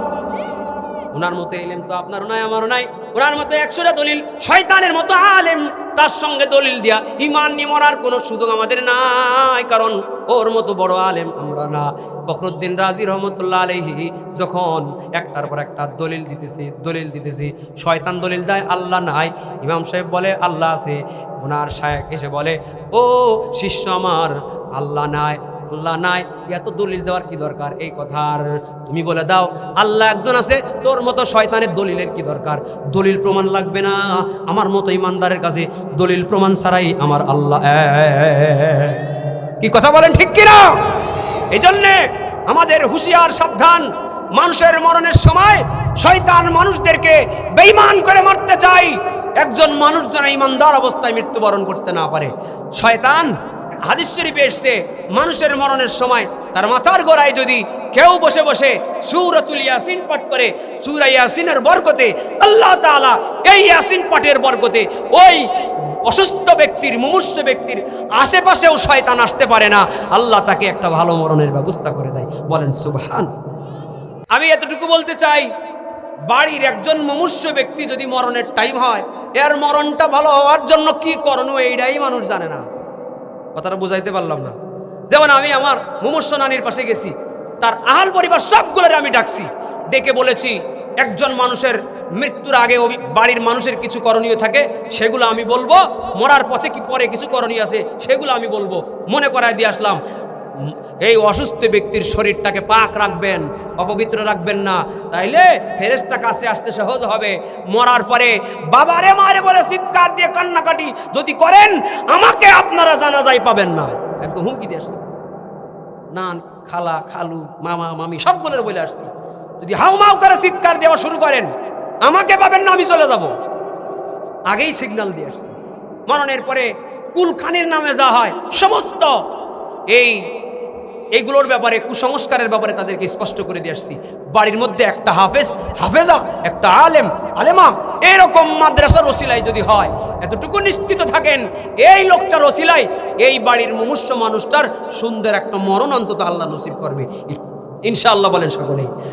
ওনার মতো ইলম তো আপনারও নাই আমারও নাই, ওনার মতো 100টা দলিল, শয়তানের মতো আলেম তার সঙ্গে দলিল দিয়া ঈমান নিয়ে মরার কোনো সুযোগ আমাদের নাই, কারণ ওর মতো বড় আলেম আমরা না। ফখরুদ্দিন রাজি রহমতুল্লাহ আলাইহি যখন একটার পর একটা দলিল দিতেছি, শয়তান দলিল দেয় আল্লাহ নাই, ইমাম সাহেব বলে আল্লাহ আছে। ওনার শায়েখ এসে বলে ও শিষ্য আমার, আল্লাহ নাই, আল্লাহ নাই, এত দলিল দেওয়ার কি দরকার? এই কথার তুমি বলে দাও আল্লাহ একজন আছে, তোর মতো শয়তানের দলিলের কি দরকার? দলিল প্রমাণ লাগবে না, আমার মতো ইমানদারের কাছে দলিল প্রমাণ ছাড়াই আমার আল্লাহ। কি কথা বলেন ঠিক কিনা? এই জন্যে আমাদের হুঁশিয়ার, সাবধান। মানুষের মরণের সময় শয়তান মানুষদেরকে বেঈমান করে মারতে চায়। একজন মানুষ যেন ইমানদার অবস্থায় মৃত্যুবরণ করতে না পারে। শয়তান, হাদিস শরীফে এসেছে, মানুষের মরণের সময় তার মাথার গোড়ায় যদি কেউ বসে বসে সূরাতুল ইয়াসিন পাঠ করে, সূরা ইয়াসিনের বরকতে আল্লাহ তাআলা এই ইয়াসিন পাঠের বরকতে ওই অসুস্থ ব্যক্তির, মুমূর্ষু ব্যক্তির আশেপাশেও শয়তান আসতে পারে না, আল্লাহ তাকে একটা ভালো মরণের ব্যবস্থা করে দেয়। বলেন সুবহান। আমি এতটুকু বলতে চাই, বাড়ির একজন মুমূর্ষু ব্যক্তি যদি মরণের টাইম হয়, এর মরণটা ভালো হওয়ার জন্য কি করণীয় এইটাই মানুষ জানে না। কথাটা বুঝাইতে পারলাম না? যেমন আমি আমার মুমূর্ষু নানির পাশে গেছি, তার আহাল পরিবার সবগুলোর আমি ডাকছি, ডেকে বলেছি একজন মানুষের মৃত্যুর আগে বাড়ির মানুষের কিছু করণীয় থাকে, সেগুলো আমি বলবো। মরার পথে কি পরে কিছু করণীয় আছে, সেগুলো আমি বলবো। মনে করায় দিয়ে আসলাম, এই অসুস্থ ব্যক্তির শরীরটাকে পাক রাখবেন, অপবিত্র রাখবেন না, তাইলে ফেরেশতা কাছে আসতে সহজ হবে। মরার পরে বাবারে মারে বলে চিৎকার দিয়ে কান্নাকাটি যদি করেন, আমাকে আপনারা জানাজায় পাবেন না। একদম হুমকি দিয়ে আসছে। নান, খালা, খালু, মামা, মামি সবগুলোর বলে আসছি, যদি হাউমাউ করে চিৎকার দেওয়া শুরু করেন, আমাকে পাবেন না, আমি চলে যাব। আগেই সিগন্যাল দিয়ে আসছি। মরণের পরে কুলখানির নামে যা হয় সমস্ত এইগুলোর ব্যাপারে, কুসংস্কারের ব্যাপারে তাদেরকে স্পষ্ট করে দিয়ে আসছি। বাড়ির মধ্যে একটা হাফেজ, হাফেজা, একটা আলেম, আলেমা এরকম মাদ্রাসার ওসিলায় যদি হয়, এতটুকু নিশ্চিত থাকেন এই লোকটার ওসিলায় এই বাড়ির মুমূর্ষু মানুষটার সুন্দর একটা মরণ অন্তত আল্লাহ নসিব করবে ইনশাআল্লাহ। বলেন সকলেই।